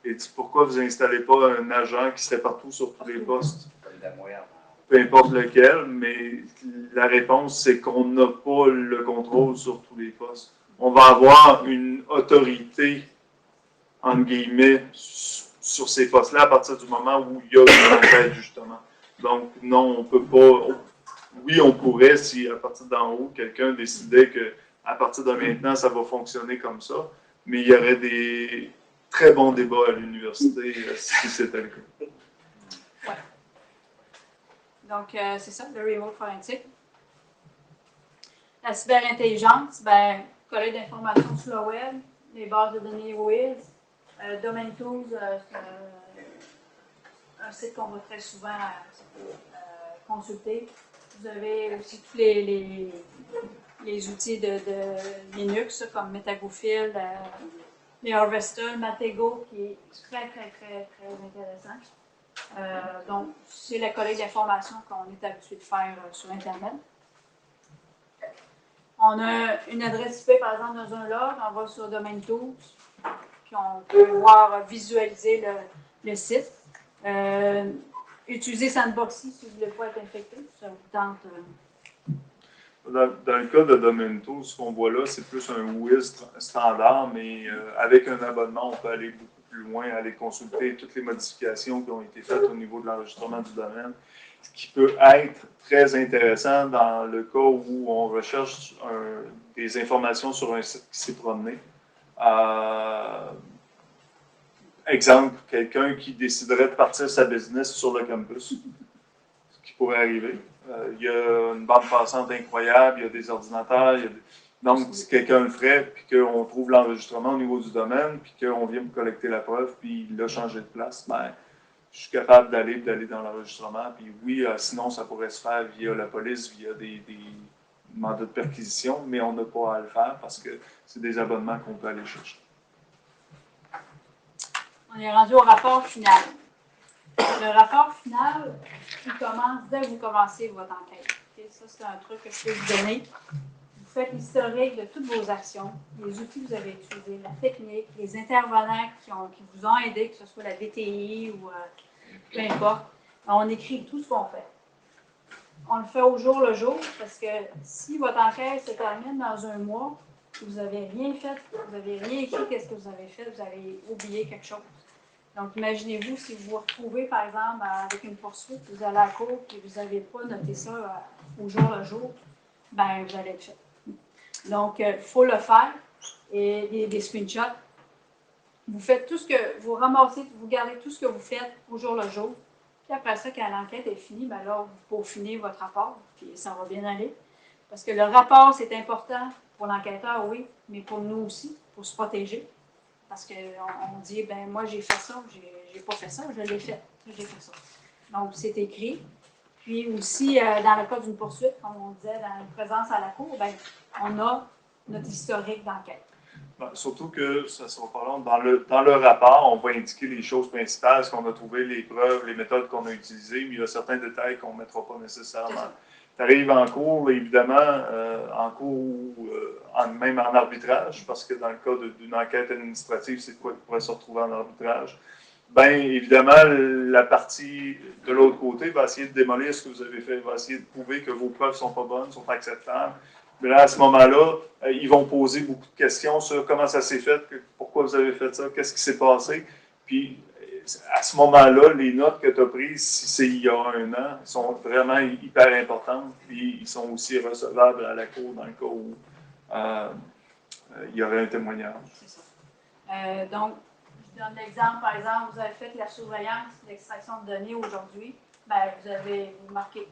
Et pourquoi vous n'installez pas un agent qui serait partout sur tous les postes? Comme Damware, Peu importe lequel, mais la réponse, c'est qu'on n'a pas le contrôle sur tous les postes. On va avoir une autorité, entre guillemets, sur ces postes-là à partir du moment où il y a une enquête, justement. Donc, non, on peut pas... Oui, on pourrait, si à partir d'en haut, quelqu'un décidait qu'à partir de maintenant, ça va fonctionner comme ça, mais il y aurait des très bons débats à l'université si c'était le cas. Ouais. Donc, c'est ça, le Remote Forensic. La cyberintelligence, ben, collecte d'informations sur le web, les bases de données Wiz, Domain Tools, c'est un site qu'on va très souvent consulter. Vous avez aussi tous les outils de Linux, comme MetaGofield, les Harvester, Matego, qui est très, très, très, très intéressant. Donc, c'est la collecte d'informations qu'on est habitué de faire sur Internet. On a une adresse IP, par exemple, dans un log, on va sur Domain Tools, puis on peut voir visualiser le site. Utiliser Sandboxy si vous ne voulez pas être infecté, ça vous tente. Dans le cas de Domain Tools, ce qu'on voit là, c'est plus un WIS standard, mais avec un abonnement, on peut aller beaucoup plus loin, aller consulter toutes les modifications qui ont été faites au niveau de l'enregistrement du domaine, ce qui peut être très intéressant dans le cas où on recherche des informations sur un site qui s'est promené. Exemple, quelqu'un qui déciderait de partir sa business sur le campus, ce qui pourrait arriver. Il y a une bande passante incroyable, il y a des ordinateurs, donc si quelqu'un le ferait, puis qu'on trouve l'enregistrement au niveau du domaine, puis qu'on vient me collecter la preuve, puis il a changé de place, ben, je suis capable d'aller dans l'enregistrement, puis oui, sinon ça pourrait se faire via la police, via des mandats de perquisition, mais on n'a pas à le faire parce que c'est des abonnements qu'on peut aller chercher. On est rendu au rapport final. Le rapport final, il commence dès que vous commencez votre enquête. Okay? Ça, c'est un truc que je peux vous donner. Vous faites l'historique de toutes vos actions, les outils que vous avez utilisés, la technique, les intervenants qui vous ont aidé, que ce soit la BTI ou peu importe. On écrit tout ce qu'on fait. On le fait au jour le jour parce que si votre enquête se termine dans un mois, vous n'avez rien fait, vous n'avez rien écrit, qu'est-ce que vous avez fait, vous avez oublié quelque chose. Donc, imaginez-vous si vous vous retrouvez, par exemple, avec une poursuite, vous allez à la cour et vous n'avez pas noté ça au jour le jour, ben vous allez être fait. Donc, il faut le faire. Et des screenshots. Vous faites tout ce que vous ramassez, vous gardez tout ce que vous faites au jour le jour. Puis après ça, quand l'enquête est finie, ben là, vous peaufinez votre rapport, puis ça va bien aller. Parce que le rapport, c'est important pour l'enquêteur, oui, mais pour nous aussi, pour se protéger. Parce qu'on dit, ben moi, j'ai fait ça, j'ai pas fait ça, je l'ai fait, j'ai fait ça. Donc, c'est écrit. Puis aussi, dans le cas d'une poursuite, comme on disait, dans une présence à la cour, ben, on a notre historique d'enquête. Ben, surtout que, ça sera pas long, dans le rapport, on va indiquer les choses principales, ce qu'on a trouvé, les preuves, les méthodes qu'on a utilisées, mais il y a certains détails qu'on ne mettra pas nécessairement. Tu arrives en cours, évidemment, en cours ou même en arbitrage, parce que dans le cas d'une enquête administrative, c'est quoi qui pourrait se retrouver en arbitrage. Bien, évidemment, la partie de l'autre côté va essayer de démolir ce que vous avez fait, va essayer de prouver que vos preuves ne sont pas bonnes, sont pas acceptables. Mais là, à ce moment-là, ils vont poser beaucoup de questions sur comment ça s'est fait, pourquoi vous avez fait ça, qu'est-ce qui s'est passé. Puis, à ce moment-là, les notes que tu as prises, si c'est il y a un an, sont vraiment hyper importantes. Puis, ils sont aussi recevables à la cour dans le cas où il y aurait un témoignage. C'est ça. Donc, je donne l'exemple, par exemple, vous avez fait la surveillance, l'extraction de données aujourd'hui. Bien, vous marquez,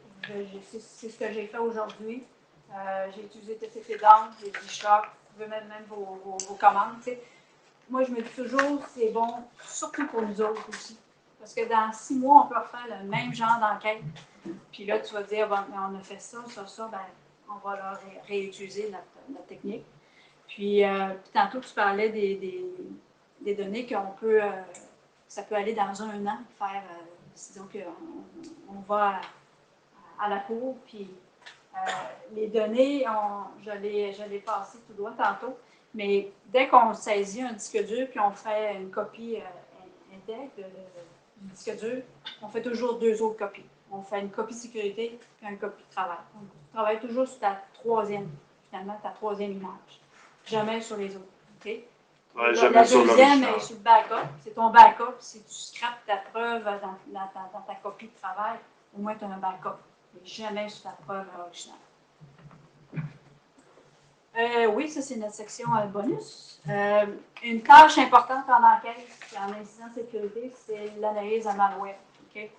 c'est ce que j'ai fait aujourd'hui. J'ai utilisé TCP Dump, j'ai dit Sharp, vous pouvez mettre même vos commandes. T'sais. Moi, je me dis toujours, c'est bon, surtout pour nous autres aussi. Parce que dans 6 mois, on peut refaire le même genre d'enquête. Puis là, tu vas dire, bon, on a fait ça, ben, on va leur réutiliser notre technique. Puis tantôt, tu parlais des données qu'on peut, ça peut aller dans un an, faire, disons qu'on va à la cour, puis les données, je l'ai passé tout droit tantôt, mais dès qu'on saisit un disque dur puis on fait une copie intègre du disque dur, on fait toujours 2 autres copies. On fait une copie sécurité et une copie de travail. Donc, tu travailles toujours sur ta troisième image, jamais sur les autres. Okay? Ouais, la deuxième est sur le backup, c'est ton backup. Si tu scrapes ta preuve dans ta copie de travail, au moins tu as un backup. Mais jamais sur ta preuve originale. Oui, ça c'est notre section bonus. Une tâche importante en enquête et en incident de sécurité, c'est l'analyse de malware. Okay?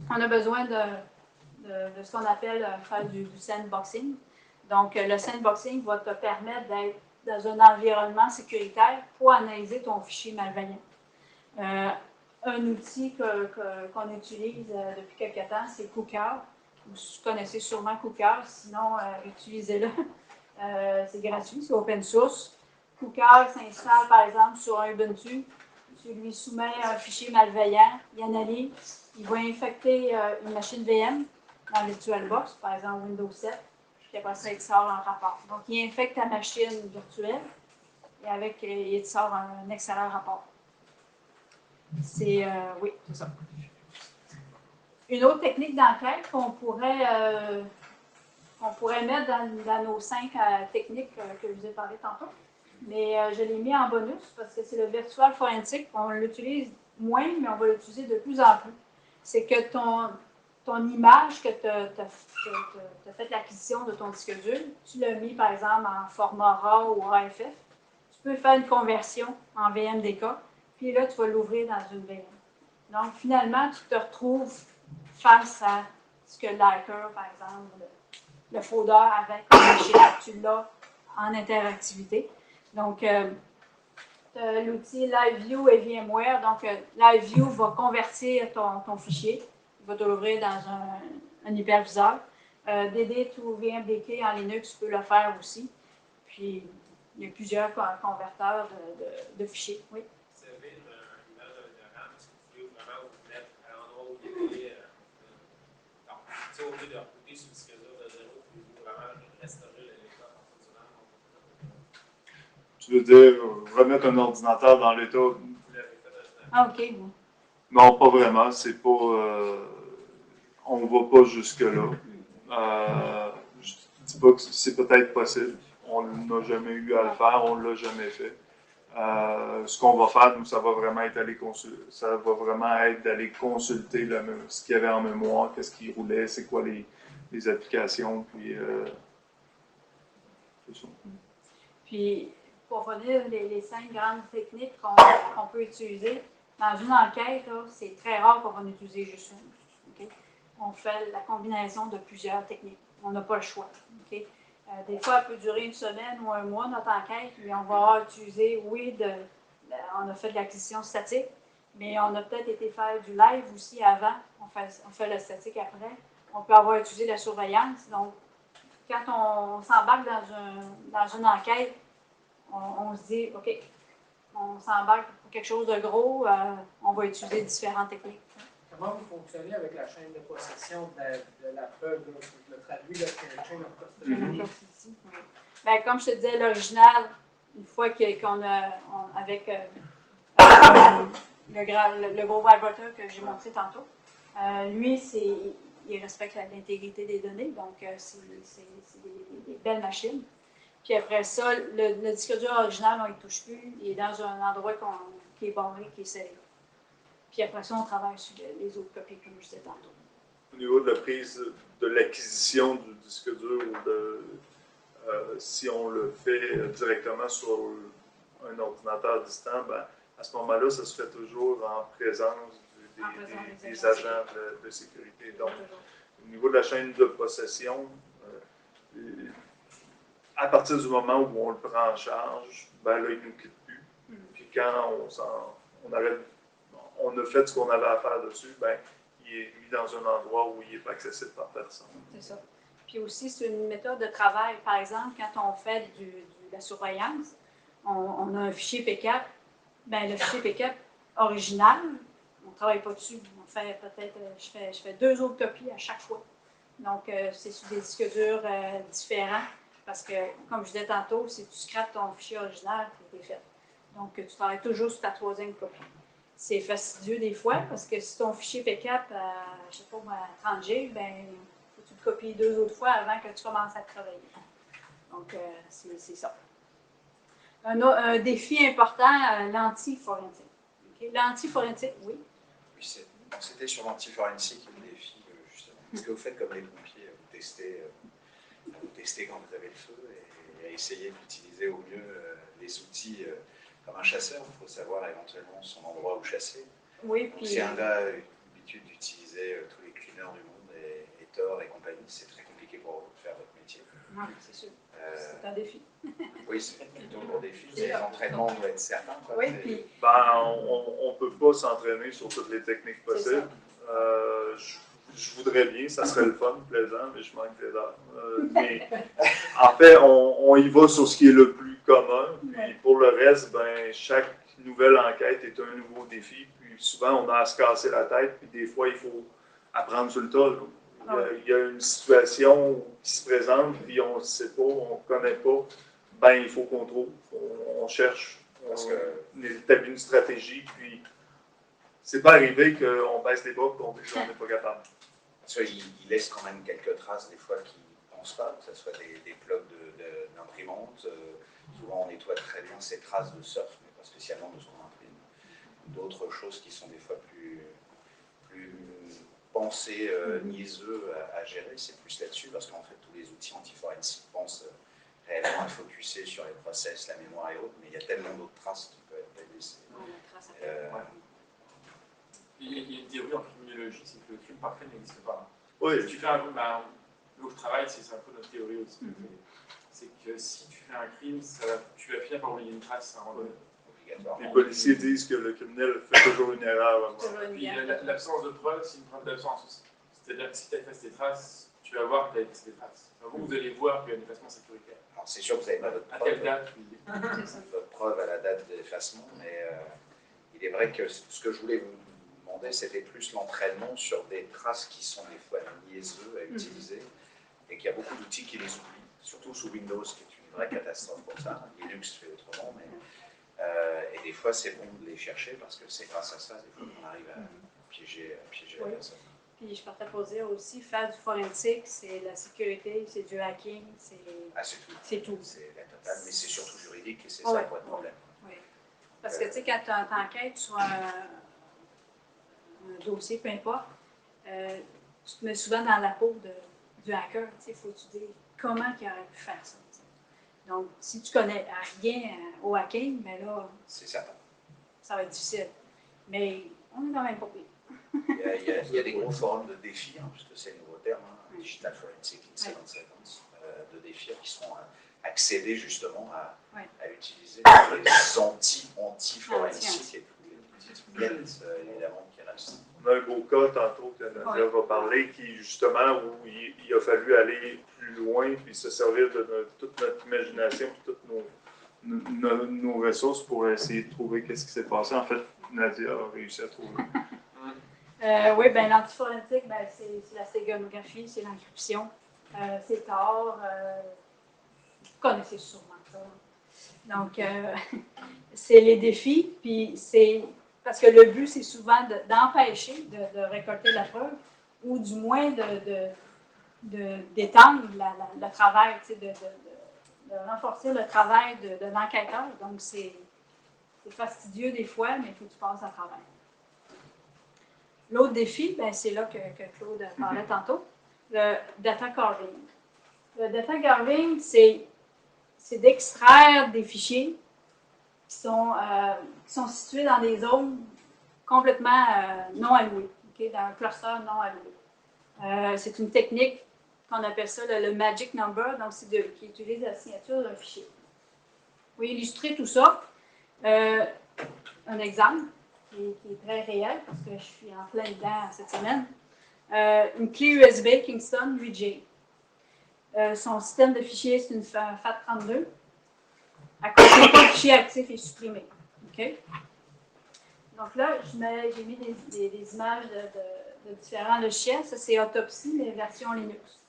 On a besoin de ce qu'on appelle faire du sandboxing. Donc, le sandboxing va te permettre d'être dans un environnement sécuritaire pour analyser ton fichier malveillant. Un outil qu'on utilise depuis quelques temps, c'est Cooker. Vous connaissez sûrement Cooker, sinon utilisez-le. C'est gratuit, c'est open source. Cooker s'installe par exemple sur un Ubuntu. Tu lui soumets un fichier malveillant, il analyse, il va infecter une machine VM dans VirtualBox, par exemple Windows 7, puis après ça, il te sort un rapport. Donc, il infecte ta machine virtuelle et avec, il te sort un excellent rapport. Oui, c'est ça. Une autre technique d'enquête qu'on pourrait mettre dans nos 5 techniques que je vous ai parlé tantôt, mais je l'ai mis en bonus parce que c'est le virtual forensic. On l'utilise moins, mais on va l'utiliser de plus en plus. C'est que ton image, que tu as fait l'acquisition de ton disque dur, tu l'as mis par exemple en format RAW ou AFF. Tu peux faire une conversion en VMDK, puis là, tu vas l'ouvrir dans une VM. Donc, finalement, tu te retrouves face à ce que l'hacker, par exemple, le fraudeur avait comme fichier. Tu l'as en interactivité. Donc, l'outil LiveView et VMware. Donc, LiveView va convertir ton fichier. Il va te l'ouvrir dans un hyperviseur. DD to VMDK en Linux, tu peux le faire aussi. Puis, il y a plusieurs converteurs de fichiers. Oui. Vous avez une image de RAM, est-ce que vous pouvez vraiment vous mettre à l'endroit où il y avait au lieu de rebooter sur le disque dur de zéro, pouvez-vous vraiment restaurer l'état à partir du RAM? Tu veux dire remettre un ordinateur dans l'état? Vous l'avez fait Ah, OK. Non, pas vraiment. C'est pas. On va pas jusque-là. Je dis pas que c'est peut-être possible. On n'a jamais eu à le faire, on l'a jamais fait. Ce qu'on va faire, nous, ça va vraiment être d'aller consulter ce qu'il y avait en mémoire, qu'est-ce qui roulait, c'est quoi les applications, puis c'est ça. Puis, pour revenir les 5 grandes techniques qu'on peut utiliser, dans une enquête, c'est très rare qu'on va utiliser juste une. Okay? On fait la combinaison de plusieurs techniques. On n'a pas le choix. Okay? Des fois, elle peut durer une semaine ou un mois, notre enquête, mais on va utiliser, oui, on a fait de l'acquisition statique, mais on a peut-être été faire du live aussi avant. On fait le statique après. On peut avoir utilisé la surveillance. Donc, quand on s'embarque dans une enquête, on se dit, OK, on s'embarque pour quelque chose de gros, on va utiliser différentes techniques. Comment vous fonctionnez avec la chaîne de possession de la preuve? Là, je le traduis, la chaîne of custody. Bien, comme je te disais, l'original, une fois qu'on a, avec le gros vibrateur que j'ai montré tantôt, lui, il respecte l'intégrité des données, donc c'est des belles machines. Puis après ça, le disque dur original, on ne touche plus. Il est dans un endroit qui est barré, qui est scellé. Puis après ça, on travaille sur les autres copies, comme je disais tantôt. Au niveau de la prise de l'acquisition du disque dur, si on le fait directement sur un ordinateur distant, ben, à ce moment-là, ça se fait toujours en présence des agents de sécurité. Donc, au niveau de la chaîne de possession, à partir du moment où on le prend en charge, ben là, il ne nous quitte plus. Puis quand on a fait ce qu'on avait à faire dessus, ben, il est mis dans un endroit où il n'est pas accessible par personne. C'est ça. Puis aussi, c'est une méthode de travail. Par exemple, quand on fait de la surveillance, on a un fichier PCAP. Ben, le fichier PCAP original, on ne travaille pas dessus. On fait peut-être, je fais 2 autres copies à chaque fois. Donc, c'est sur des disques durs différents. Parce que, comme je disais tantôt, si tu scrapes ton fichier original, c'est fait. Donc, tu travailles toujours sur ta 3e copie. C'est fastidieux des fois, parce que si ton fichier PCAP, je ne sais pas, à 30 GB, ben, faut que tu le copies 2 autres fois avant que tu commences à travailler. Donc, c'est ça. Un défi important, l'anti-forensique. Okay? L'anti-forensique, oui. Oui, c'était sur l'anti-forensique le défi, justement. Ce que vous faites comme les pompiers, vous testez quand vous avez le feu et à essayer d'utiliser au mieux les outils. Comme un chasseur, il faut savoir éventuellement son endroit où chasser. Oui, puis... Si un gars a l'habitude d'utiliser tous les cleaners du monde et Tor et compagnie, c'est très compliqué pour vous de faire votre métier. Ah, c'est sûr. Euh, C'est un défi. oui, c'est plutôt pour des filles, mais l'entraînement doit être certain. Quoi. Oui, puis On ne peut pas s'entraîner sur toutes les techniques possibles. Je voudrais bien, ça serait le fun, plaisant, mais je manque des heures. Mais en fait, on y va sur ce qui est le plus commun. Puis pour le reste, ben, chaque nouvelle enquête est un nouveau défi. Puis souvent, on a à se casser la tête. Puis des fois, il faut apprendre sur le tas. Il y a une situation qui se présente, puis on ne sait pas, on ne connaît pas. Ben, il faut qu'on trouve. On cherche. On établit une stratégie. Puis c'est pas arrivé qu'on baisse les bras et qu'on dise qu'on n'est pas capable. Parce qu'il laisse quand même quelques traces des fois qu'ils ne pensent pas, que ce soit des plugs d'imprimante. Souvent on nettoie très bien ces traces de surf, mais pas spécialement de ce qu'on imprime. D'autres choses qui sont des fois plus pensées, niaiseux à gérer, c'est plus là-dessus, parce qu'en fait tous les outils anti-forensiques pensent réellement à focuser sur les process, la mémoire et autres, mais il y a tellement d'autres traces qui peuvent être laissées. Il y a une théorie en criminologie, c'est que le crime parfait n'existe pas. Oui. Si tu fais un crime, là où je travaille, c'est un peu notre théorie aussi. C'est que si tu fais un crime, tu vas finir par oublier une trace à un moment donné. Les policiers disent que le criminel fait toujours une erreur. Puis l'absence de preuve, c'est une preuve d'absence aussi. C'est-à-dire que si tu effaces tes traces, tu vas voir que tu as effacé tes traces. Vous allez voir qu'il y a un effacement sécuritaire. Alors c'est sûr que vous n'avez pas votre À preuve. quelle date Votre preuve à la date d'effacement, mais il est vrai que ce que je voulais vous demander, c'était plus l'entraînement sur des traces qui sont des fois niaiseux à utiliser et qu'il y a beaucoup d'outils qui les oublient, surtout sous Windows, qui est une vraie catastrophe pour ça. Linux fait autrement, mais et des fois c'est bon de les chercher parce que c'est grâce à ça des fois qu'on arrive à piéger la personne. Puis je partais pour dire aussi, faire du forensique, c'est la sécurité, c'est du hacking, c'est tout. C'est tout. C'est la totale, mais c'est surtout juridique et c'est ça le problème. Oui. Parce que tu sais, quand tu enquêtes sur un dossier, peu importe, tu te mets souvent dans la peau du hacker. Il faut que tu dises comment il aurait pu faire ça. T'sais. Donc, si tu connais rien au hacking, ben là, c'est certain. Ça va être difficile. Mais on est quand même pas pire. Il y a des gros forums de défis, puisque c'est le nouveau terme, Digital Forensic Incident Sequence, de défis qui sont accédés justement à utiliser les anti-forensiques et toutes les petites bêtes, évidemment, qui restent. On a un beau cas tantôt que Nadia va parler, qui justement, où il a fallu aller plus loin, puis se servir de toute notre imagination, toutes nos ressources pour essayer de trouver qu'est-ce qui s'est passé. En fait, Nadia a réussi à trouver. Oui, bien, l'antiforensique, ben, c'est la stégonographie, c'est l'encryption, c'est Tor. Vous connaissez sûrement ça. Donc, c'est les défis, puis c'est parce que le but, c'est souvent d'empêcher de récolter la preuve, ou du moins d'étendre le travail, de renforcer le travail de l'enquêteur. Donc, c'est fastidieux des fois, mais il faut que tu passes à travers. L'autre défi, ben, c'est là que Claude parlait tantôt, le data carving. Le data carving, c'est d'extraire des fichiers qui sont situés dans des zones complètement non allouées, dans un cluster non alloué. C'est une technique qu'on appelle ça le magic number, donc qui utilise la signature d'un fichier. Vous pouvez illustrer tout ça. Un exemple qui est très réel, parce que je suis en plein dedans cette semaine. Une clé USB Kingston 8G. Son système de fichiers, c'est une FAT32. À cause de pas de fichier actif et supprimé. Okay? Donc là, j'ai mis des images de différents logiciels. Ça, c'est Autopsy, mais version Linux.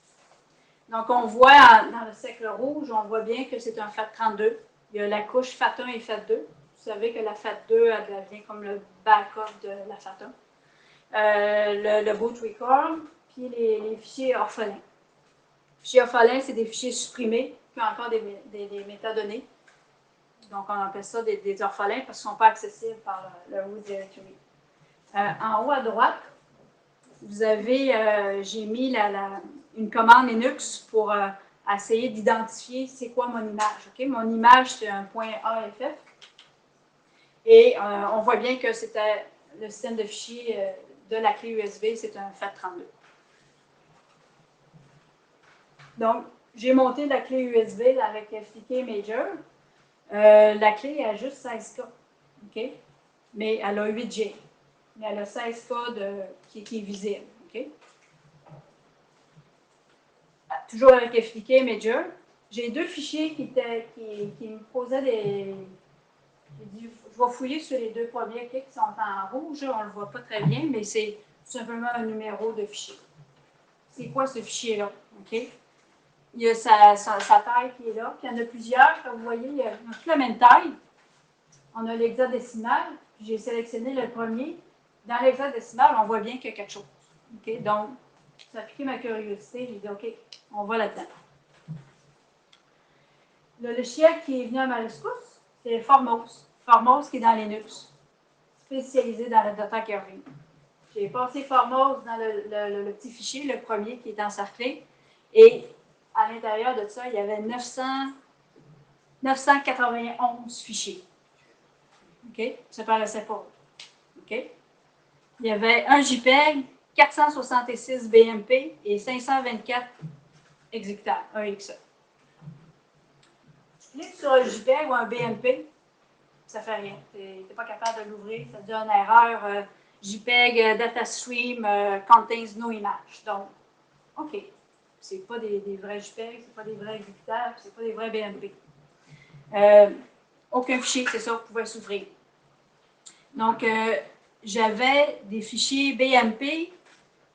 Donc, on voit dans le cercle rouge, on voit bien que c'est un FAT32. Il y a la couche FAT1 et FAT2. Vous savez que la FAT2, elle devient comme le backup de la FAT1. Le boot record, puis les fichiers orphelins. Les fichiers orphelins, c'est des fichiers supprimés qui ont encore des métadonnées. Donc, on appelle ça des orphelins parce qu'ils ne sont pas accessibles par le root directory. En haut à droite, vous avez, j'ai mis une commande Linux pour essayer d'identifier c'est quoi mon image. Okay? Mon image, c'est un .aff. Et on voit bien que c'était le système de fichiers de la clé USB, c'est un FAT32. Donc, j'ai monté la clé USB avec FTK Major. La clé a juste 16K, OK? Mais elle a 8G. Mais elle a 16K qui est visible, OK? Toujours avec FTK Major. J'ai 2 fichiers qui me posaient des... J'ai dit, je vais fouiller sur les 2 premiers qui sont en rouge. On ne le voit pas très bien, mais c'est tout simplement un numéro de fichier. C'est quoi ce fichier-là? OK? Il y a sa taille qui est là. Puis il y en a plusieurs. Comme vous voyez, ils ont tous la même taille. On a l'hexadécimal. J'ai sélectionné le premier. Dans l'hexadécimal, on voit bien qu'il y a quelque chose. OK? Donc, ça a piqué ma curiosité. J'ai dit, OK, on va là-dedans. Le logiciel qui est venu à ma rescousse, c'est Formos. Formos qui est dans Linux, spécialisé dans la data carrying. J'ai passé Formos dans le petit fichier, le premier qui est encerclé. Et à l'intérieur de ça, il y avait 991 fichiers. OK? Ça paraissait pas. OK? Il y avait un JPEG, 466 BMP et 524 exécutables, un XE. Tu cliques sur un JPEG ou un BMP, ça fait rien. Tu n'es pas capable de l'ouvrir, ça te donne une erreur. JPEG data stream contains no image. Donc, OK. C'est pas des vrais JPEG, c'est pas des vrais exécutables, c'est pas des vrais BMP. Aucun fichier, c'est ça, pouvait s'ouvrir. Donc, j'avais des fichiers BMP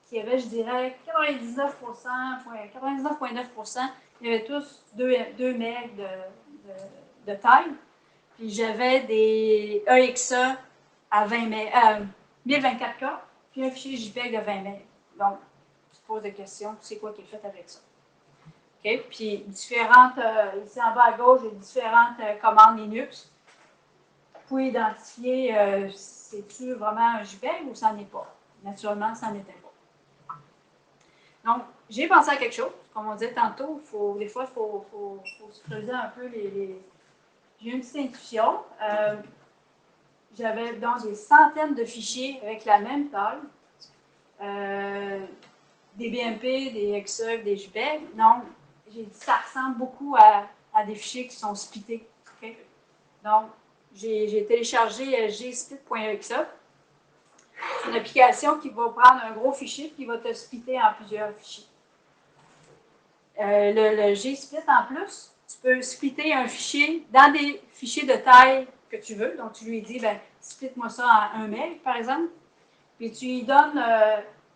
qui avaient, je dirais, 99,9%. Ils avaient tous 2 MB de taille. Puis j'avais des EXA à 1024K, puis un fichier JPEG de 20 MB. Donc, tu te poses des questions, c'est quoi qui est fait avec ça? OK? Puis différentes, ici en bas à gauche, j'ai différentes commandes Linux. Vous pouvez identifier c'est-tu vraiment un JPEG ou ça n'en est pas. Naturellement, ça n'en était pas. Donc, j'ai pensé à quelque chose. Comme on disait tantôt, des fois, il faut se creuser un peu les... J'ai une petite intuition. J'avais donc des centaines de fichiers avec la même taille. Des BMP, des EXE, des JPEG. Donc, j'ai dit ça ressemble beaucoup à des fichiers qui sont splittés. Okay? Donc, j'ai téléchargé gsplit.exe. C'est une application qui va prendre un gros fichier et qui va te splitter en plusieurs fichiers. Le gsplit en plus, tu peux splitter un fichier dans des fichiers de taille que tu veux. Donc, tu lui dis, ben, split-moi ça en 1 MB, par exemple. Puis, tu lui donnes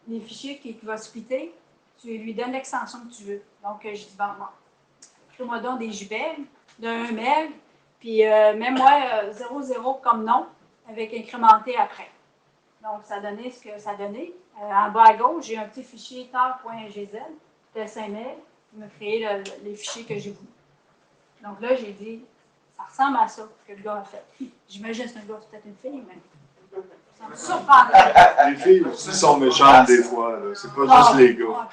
les fichiers qu'il va splitter. Tu lui donnes l'extension que tu veux. Donc, je dis, bon, crée-moi donc des JPEG de 1 MB. Puis, mets-moi 00 comme nom, avec incrémenté après. Donc, ça donnait ce que ça donnait. En bas à gauche, j'ai un petit fichier tar.gz de 5 MB. Il m'a créé les fichiers que j'ai voulu. Donc là, j'ai dit, ça ressemble à ça que le gars a fait. J'imagine que c'est un gars, c'est peut-être une fille, mais ça me surprend. Les filles aussi sont méchantes des fois. Là. C'est pas juste les gars.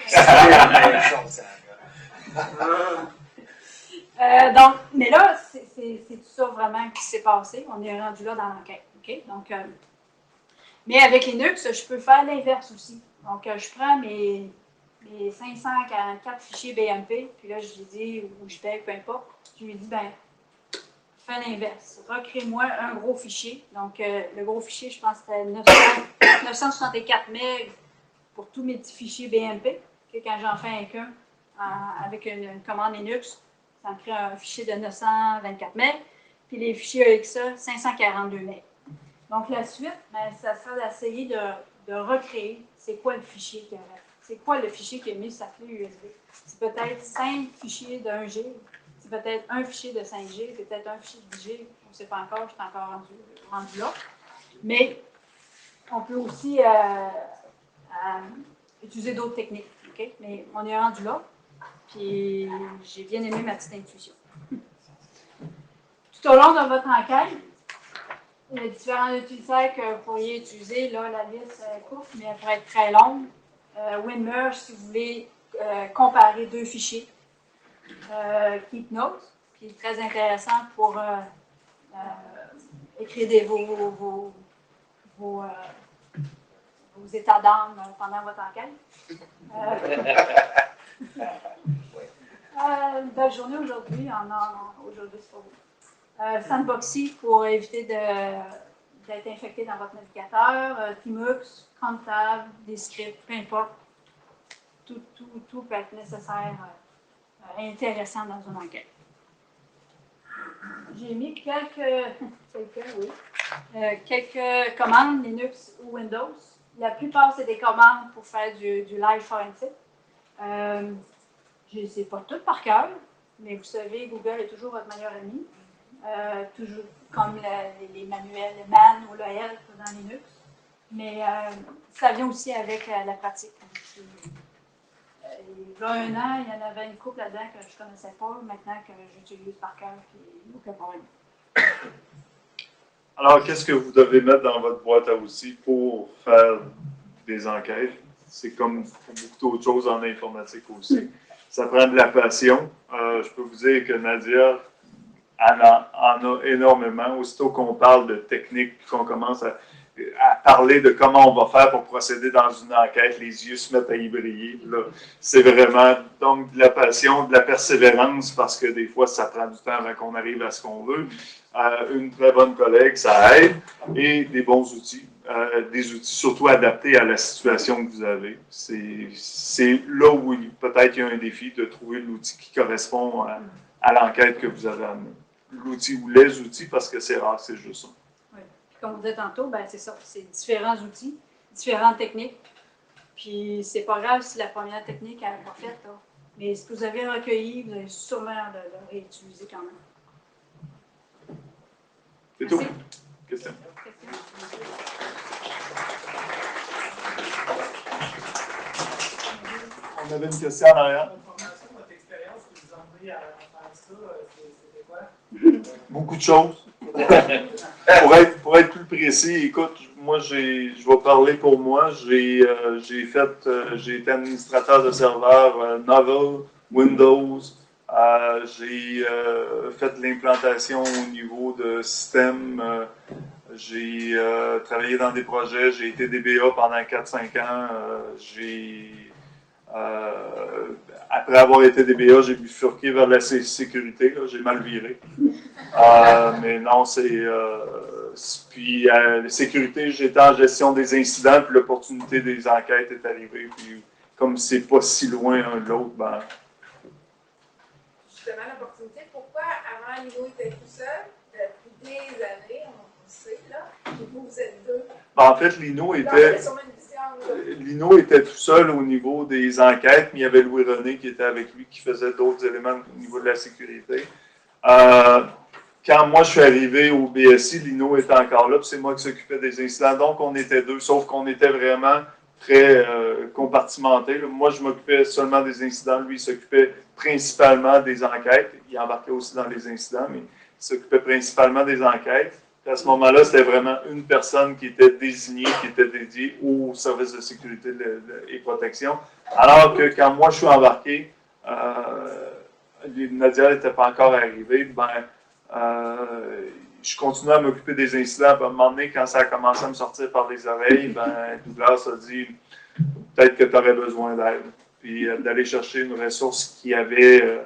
Donc, mais là, c'est tout ça vraiment qui s'est passé. On est rendu là dans l'enquête. OK? Donc, mais avec Linux, je peux faire l'inverse aussi. Donc, je prends mes 544 fichiers BMP, puis là, je lui dis, ou je paye, peu importe, je lui dis, ben, fais l'inverse. Recrée-moi un gros fichier. Donc, le gros fichier, je pense que c'était 964 MB pour tous mes petits fichiers BMP. Okay, quand j'en fais un avec une commande Linux, ça me crée un fichier de 924 MB. Puis les fichiers EXA, 542 MB. Donc, la suite, ben, ça sera d'essayer de recréer c'est quoi le fichier qu'il y avait. C'est quoi le fichier qui est mis sur sa clé USB. C'est peut-être 5 fichiers de 1 G, c'est peut-être un fichier de 5 G, peut-être un fichier de 10 G, on ne sait pas encore, je suis encore rendu là. Mais on peut aussi utiliser d'autres techniques. Okay? Mais on est rendu là, puis j'ai bien aimé ma petite intuition. Tout au long de votre enquête, il y a différents utilisateurs que vous pourriez utiliser. Là, la liste est courte, mais elle pourrait être très longue. WinMerge, si vous voulez comparer 2 fichiers. KeepNotes, qui est très intéressant pour écrire vos états d'âme pendant votre enquête. Une belle journée aujourd'hui. Aujourd'hui, c'est pas vous. Sandboxy pour éviter d'être infecté dans votre navigateur. Tmux, Contab, des scripts, peu importe. Tout peut être nécessaire, intéressant dans une enquête. J'ai mis quelques commandes Linux ou Windows. La plupart, c'est des commandes pour faire du live forensic. Je ne sais pas toutes par cœur, mais vous savez, Google est toujours votre meilleur ami. Toujours comme les manuels, le MAN ou le HELP dans Linux. Mais ça vient aussi avec la pratique. Il y a 1 an, il y en avait une couple là-dedans que je ne connaissais pas, maintenant que j'utilise par cœur, puis aucun problème. Alors, qu'est-ce que vous devez mettre dans votre boîte à outils pour faire des enquêtes? C'est comme pour beaucoup d'autres choses en informatique aussi. Ça prend de la passion. Je peux vous dire que Nadia en a énormément. Aussitôt qu'on parle de technique, qu'on commence à parler de comment on va faire pour procéder dans une enquête, les yeux se mettent à y briller. C'est vraiment donc de la passion, de la persévérance, parce que des fois, ça prend du temps avant qu'on arrive à ce qu'on veut. Une très bonne collègue, ça aide, et des bons outils. Des outils surtout adaptés à la situation que vous avez. C'est là où peut-être il y a un défi de trouver l'outil qui correspond à l'enquête que vous avez amenée. L'outil ou les outils, parce que c'est rare, c'est juste ça. Oui. Puis comme on disait tantôt, ben, c'est ça, c'est différents outils, différentes techniques. Puis c'est pas grave si la première technique n'est pas faite, là. Mais ce que vous avez recueilli, vous allez sûrement le réutiliser quand même. C'est tout. Question? On avait une question en arrière. Votre formation, votre expérience que vous avez à faire ça, c'était quoi? Beaucoup de choses. Pour être plus précis, écoute, moi, je vais parler pour moi. J'ai été administrateur de serveurs Novel, Windows. J'ai fait de l'implantation au niveau de système. J'ai travaillé dans des projets. J'ai été DBA pendant 4-5 ans. Après avoir été DBA, j'ai bifurqué vers la sécurité. J'ai mal viré. Mais non, puis, la sécurité, j'étais en gestion des incidents, puis l'opportunité des enquêtes est arrivée. Puis, comme c'est pas si loin un de l'autre, ben. Justement, l'opportunité, pourquoi avant Lino était tout seul, depuis des années, on sait, là, et vous êtes deux? Ben, en fait, Lino était tout seul au niveau des enquêtes, mais il y avait Louis-René qui était avec lui, qui faisait d'autres éléments au niveau de la sécurité. Quand moi je suis arrivé au BSI, Lino était encore là, puis c'est moi qui s'occupais des incidents. Donc on était deux, sauf qu'on était vraiment très compartimentés. Moi je m'occupais seulement des incidents, lui il s'occupait principalement des enquêtes. Il embarquait aussi dans les incidents, mais il s'occupait principalement des enquêtes. Et à ce moment-là, c'était vraiment une personne qui était désignée, qui était dédiée au service de sécurité et protection. Alors que quand moi je suis embarqué, Nadia n'était pas encore arrivée, je continuais à m'occuper des incidents. À un moment donné, quand ça a commencé à me sortir par les oreilles, Douglas a dit peut-être que tu aurais besoin d'aide. Puis d'aller chercher une ressource qui avait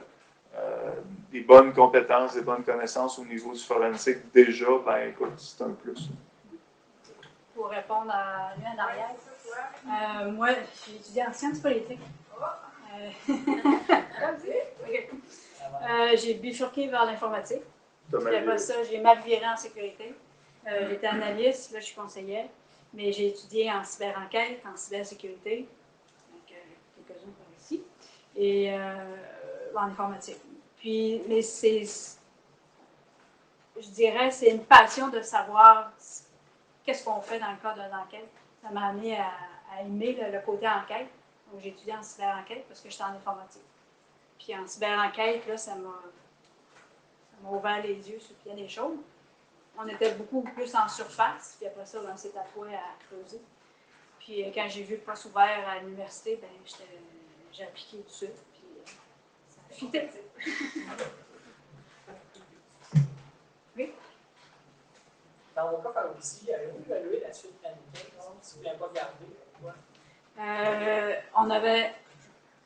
des bonnes compétences, des bonnes connaissances au niveau du forensique déjà, écoute, c'est un plus. Pour répondre à lui en arrière, moi, j'ai étudié en sciences politiques. J'ai bifurqué vers l'informatique. Puis après ça, j'ai mal viré en sécurité. J'étais analyste, là je suis conseillère, mais j'ai étudié en cyber-enquête, en cybersécurité, donc quelques-uns par ici, et en informatique. Puis, mais je dirais, c'est une passion de savoir qu'est-ce qu'on fait dans le cadre d'une enquête. Ça m'a amené à aimer le côté enquête. Donc, j'ai étudié en cyber-enquête parce que j'étais en informatique. Puis en cyber-enquête, là, ça m'a ouvert les yeux sur bien des choses. On était beaucoup plus en surface, puis après ça, on s'est tatoué à creuser. Puis quand j'ai vu le poste ouvert à l'université, j'ai appliqué tout de suite, puis ça a fité. Oui? Dans mon cas, par ici, avez-vous évalué la suite américaine, si vous ne l'avez pas gardée? On avait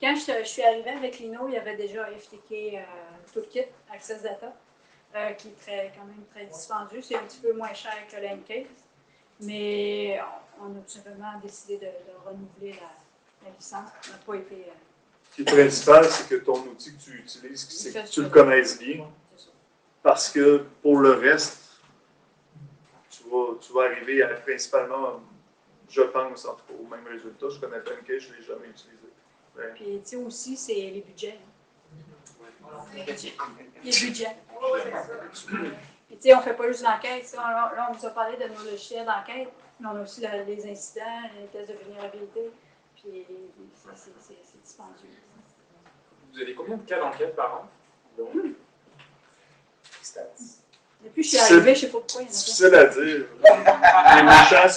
Quand je suis arrivée avec Lino, il y avait déjà FTK Toolkit, Access Data, qui est quand même très dispendieux. C'est un petit peu moins cher que l'Encase. Mais on a tout simplement décidé de renouveler la licence. Ça n'a pas été. Ce qui est principal, c'est que ton outil que tu utilises, c'est que tu le connaisses bien. Parce que pour le reste, tu vas arriver à principalement, je pense, en tout cas, au même résultat. Je connais Pancake, je ne l'ai jamais utilisé. Ouais. Puis, tu sais, aussi, c'est les budgets. Les budgets. Puis, tu sais, on ne fait pas juste l'enquête. Là, on vous a parlé de nos logiciels d'enquête, mais on a aussi les incidents, les tests de vulnérabilité. Puis, c'est dispendieux. Vous avez combien de cas d'enquête par an? Depuis que je suis arrivée, je ne sais pas pourquoi il y en a difficile à dire. Les méchants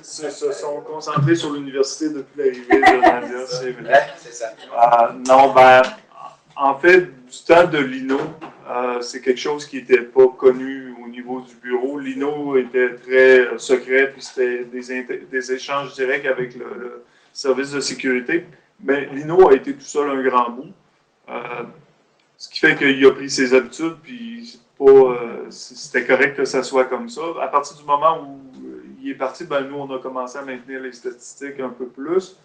se sont concentrés sur l'université depuis l'arrivée de Nadia, c'est vrai. C'est ça. Non, en fait, du temps de Lino, c'est quelque chose qui n'était pas connu au niveau du bureau. Lino était très secret, puis c'était des échanges directs avec le service de sécurité. Mais Lino a été tout seul un grand bout. Ce qui fait qu'il a pris ses habitudes, puis c'était correct que ça soit comme ça. À partir du moment où il est parti, nous, on a commencé à maintenir les statistiques un peu plus.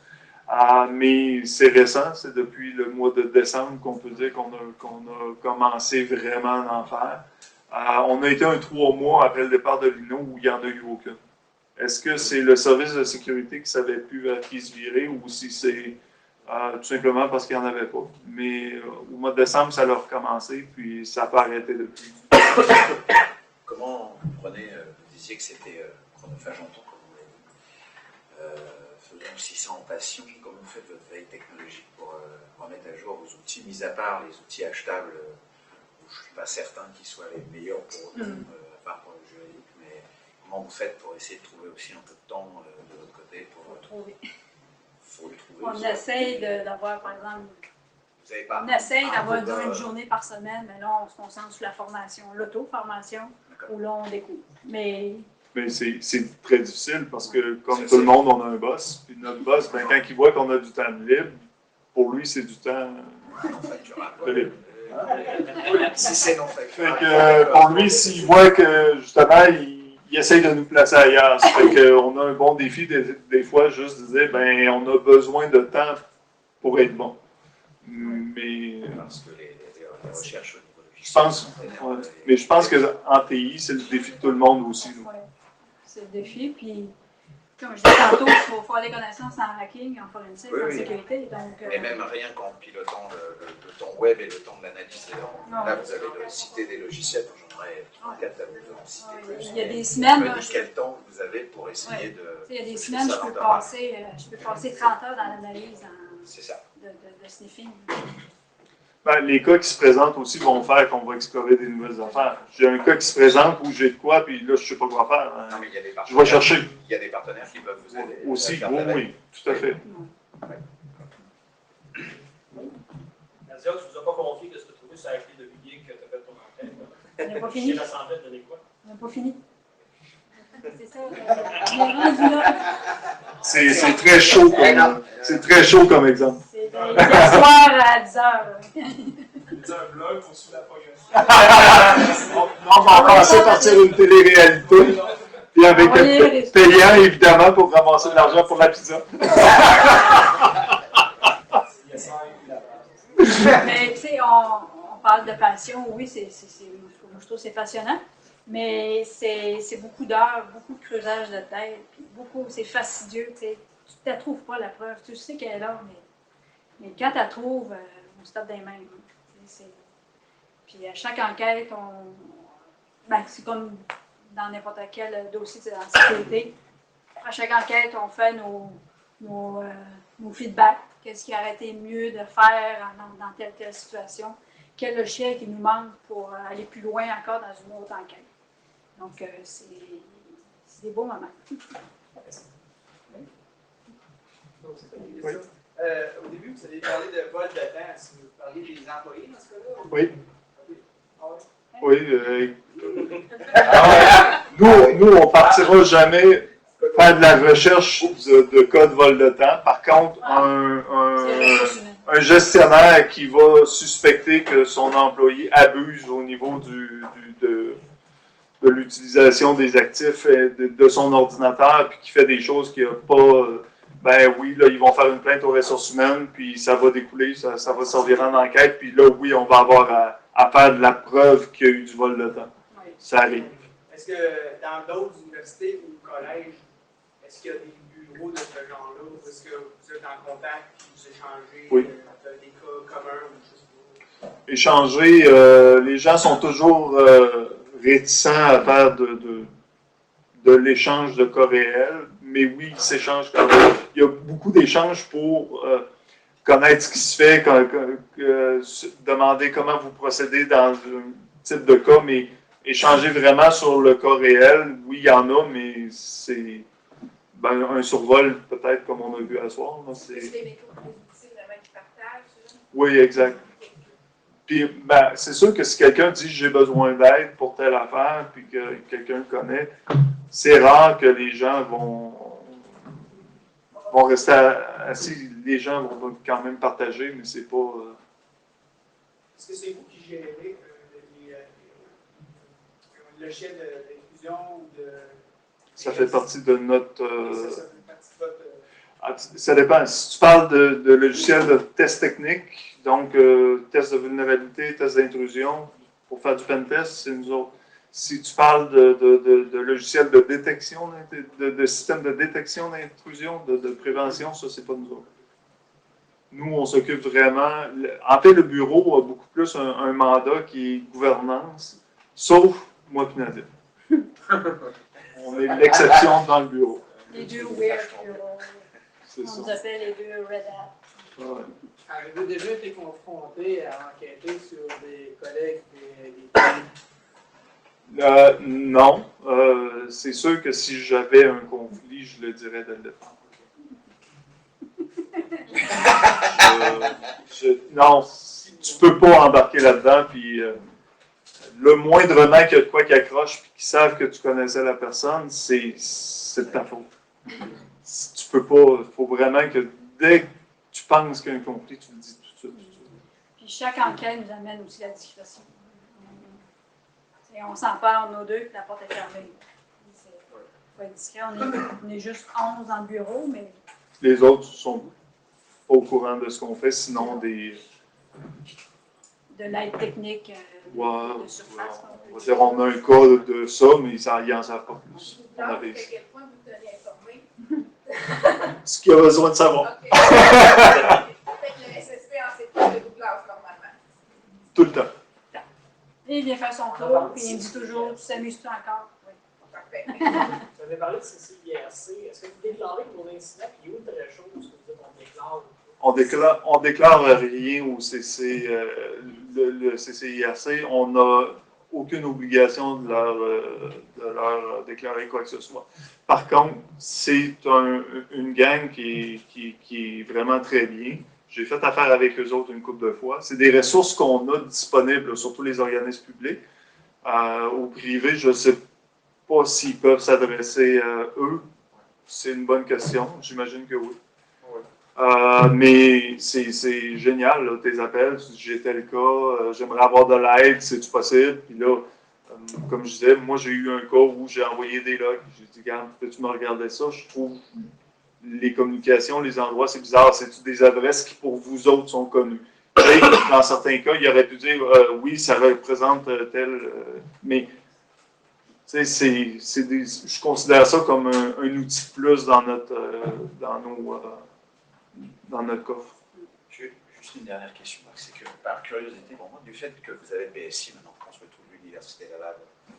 Mais c'est récent, c'est depuis le mois de décembre qu'on peut dire qu'on a commencé vraiment à en faire. On a été 3 mois après le départ de Lino où il n'y en a eu aucun. Est-ce que c'est le service de sécurité qui savait plus vers qui se virer ou si c'est tout simplement parce qu'il n'y en avait pas? Mais au mois de décembre, ça a recommencé, puis ça n'a pas arrêté depuis. Comment vous prenez, vous disiez que c'était chronophage en temps, comme vous l'avez dit. Faisons aussi ça en passion. Comment vous faites votre veille technologique pour remettre à jour vos outils, mis à part les outils achetables, où je ne suis pas certain qu'ils soient les meilleurs pour autant, à part pour le juridique, mais comment vous faites pour essayer de trouver aussi un peu de temps de votre côté pour le trouver? Faut le trouver. On essaye d'avoir, par exemple, vous avez pas on essaye d'avoir une journée par semaine, mais là, on se concentre sur la formation, l'auto-formation, où là, on découvre. Mais c'est très difficile parce que, comme tout le monde, on a un boss. Puis notre boss, quand il voit qu'on a du temps libre, pour lui, c'est du temps de libre. Si c'est non facturable. Fait que, pour lui, s'il voit que, justement, il essaye de nous placer ailleurs. Ça fait qu'on a un bon défi, des fois, juste de dire, on a besoin de temps pour être bon. Mais Parce que les recherches au niveau de je pense, mais je pense qu'en TI, c'est le défi de tout le monde aussi. ouais, c'est le défi. Puis, comme je disais tantôt, il faut faire des connaissances en hacking, en forensique, en sécurité. Donc, et même rien qu'en pilotant le temps web et le temps de l'analyse. Là, vous avez cité des logiciels, j'aimerais 3-4 à vous en citer plus. Il y a des semaines. Quel temps vous avez pour essayer de. Il y a des semaines, je peux passer 30 heures dans l'analyse de sniffing. Les cas qui se présentent aussi vont faire qu'on va explorer des nouvelles affaires. J'ai un cas qui se présente où j'ai de quoi, puis là, je ne sais pas quoi faire. Non, mais il y a des je vais chercher. Il y a des partenaires qui peuvent vous aider. Aussi, oui, tout à fait. Nadia, tu ne nous as pas confié que ce que tu as trouvé sur la clé de billet que tu as fait ton enquête. On n'a pas fini. La semblait donner quoi? On n'a pas fini. C'est ça, on est rendu là. C'est très chaud comme exemple. C'est hier soir à 10h. C'est un blog pour suivre la progression. On va passer par une télé-réalité. Puis avec payant, évidemment, pour ramasser de l'argent pour la pizza. Mais tu sais, on parle de passion. Oui, moi, je trouve que c'est passionnant. Mais c'est beaucoup d'heures, beaucoup de creusage de tête. C'est fastidieux. Tu ne la trouves pas, la preuve. Tu sais qu'elle est là, mais quand tu la trouves, on se tape des mains. Puis à chaque enquête, c'est comme dans n'importe quel dossier en sécurité. À chaque enquête, on fait nos feedbacks. Qu'est-ce qui aurait été mieux de faire dans telle situation? Quel logiciel qui nous manque pour aller plus loin encore dans une autre enquête? Donc, c'est des beaux moments. Oui. Au début, vous avez parlé de vol de temps. Est-ce que vous parlez des employés dans ce cas-là? Oui. Ah oui. Nous, on ne partira jamais faire de la recherche de cas de vol de temps. Par contre, un gestionnaire qui va suspecter que son employé abuse au niveau de l'utilisation des actifs de son ordinateur, puis qui fait des choses qu'il n'a pas, ben oui, là, ils vont faire une plainte aux ressources humaines, puis ça va découler, ça va servir en enquête, puis là, oui, on va avoir à faire de la preuve qu'il y a eu du vol de temps. Oui. Ça arrive. Est-ce que dans d'autres universités ou collèges, est-ce qu'il y a des bureaux de ce genre-là, ou est-ce que vous êtes en contact et vous échangez Oui. des cas communs ou je sais pas? Échanger, les gens sont toujours réticents à faire de l'échange de cas réels, mais oui, ils s'échangent quand même. Il y a beaucoup d'échanges pour connaître ce qui se fait, demander comment vous procédez dans un type de cas, mais échanger vraiment sur le cas réel, oui, il y en a, mais c'est un survol, peut-être, comme on a vu à soir. Là, C'est les méthodes, les outils vraiment qui partagent, ça? Oui, exact. Puis, c'est sûr que si quelqu'un dit j'ai besoin d'aide pour telle affaire, puis que quelqu'un le connaît, c'est rare que les gens vont rester assis. Les gens vont quand même partager, mais c'est pas. Est-ce que c'est vous qui gérez le logiciel d'inclusion ou de. Ça fait partie de notre. Ça fait partie de votre. Ça dépend. Si tu parles de logiciel de test technique, donc test de vulnérabilité, test d'intrusion, pour faire du pen test, c'est nous autres. Si tu parles de logiciel de détection, de système de détection d'intrusion, de prévention, ça, c'est pas nous autres. Nous, on s'occupe vraiment. En fait, le bureau a beaucoup plus un mandat qui est gouvernance, sauf moi et Nadia. On est l'exception dans le bureau. Les deux weird bureaux. C'est On ça. nous appelle les deux Red Hat. Ouais. Avez-vous déjà été confronté à enquêter sur des collègues des Non. C'est sûr que si j'avais un conflit, je le dirais de le défendre. Non, tu peux pas embarquer là-dedans, puis le moindrement qu'il y a de quoi qui accroche, puis qu'ils savent que tu connaissais la personne, c'est de ta faute. Tu peux pas, il faut vraiment que dès que tu penses qu'il y a un conflit, tu le dis tout de suite. Puis chaque enquête nous amène aussi la discrétion. On s'empare nos deux, puis la porte est fermée. Il faut être discret. On est juste 11 dans le bureau, mais. Les autres sont pas au courant de ce qu'on fait, sinon des. De l'aide technique de surface. On a un cas de ça, mais ils n'en savent pas plus. On Donc, à avait quel point vous tenez informé? ce qu'il y a besoin de savoir. OK. Fait que le SSP en sait pas de vos classes normalement. Tout le temps. Et il vient faire son tour, puis il me dit toujours tu t'amuses-tu encore? Oui. Parfait. Vous avez parlé de CCIRC. Est-ce que vous déclarez vos incidents? Puis où est la chose que vous dites on déclare? On déclare rien au le CCIRC. On n'a aucune obligation de leur déclarer quoi que ce soit. Par contre, c'est une gang qui est vraiment très bien. J'ai fait affaire avec eux autres une couple de fois. C'est des ressources qu'on a disponibles, surtout les organismes publics. Au privé, je ne sais pas s'ils peuvent s'adresser à eux. C'est une bonne question. J'imagine que oui. Mais c'est génial, là, tes appels. J'ai tel cas, j'aimerais avoir de l'aide, c'est-tu possible? Puis là, comme je disais, moi, j'ai eu un cas où j'ai envoyé des logs. J'ai dit, regarde, peux-tu me regarder ça? Je trouve les communications, les endroits, c'est bizarre. C'est-tu des adresses qui, pour vous autres, sont connues? Et dans certains cas, il aurait pu dire, oui, ça représente tel... mais, tu sais, je considère ça comme un outil de plus dans notre coffre. Juste une dernière question, c'est que par curiosité, pour moi, du fait que vous avez le BSI maintenant construit toute l'université là-bas,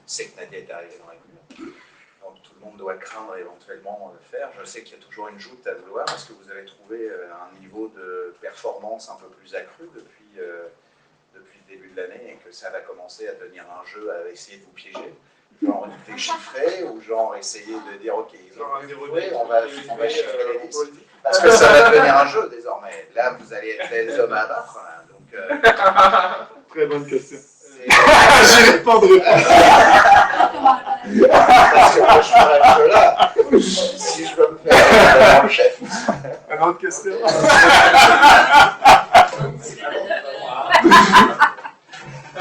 c'est que Nadia est arrivée dans la commune. Donc tout le monde doit craindre éventuellement le faire. Je sais qu'il y a toujours une joute à vouloir. Est-ce que vous avez trouvé un niveau de performance un peu plus accru depuis le début de l'année et que ça va commencer à devenir un jeu à essayer de vous piéger? Genre déchiffrer ou genre essayer de dire ok, on va chiffrer les listes. Parce que ça va devenir un jeu désormais. Là, vous allez être les hommes à abattre. Donc, très bonne question. Je répondrai pas. Parce que moi, je ferai ce jeu-là. Si je veux me faire en chef. Une autre question?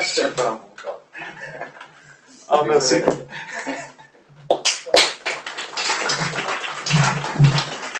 C'est pas un bon cas. Ah, merci.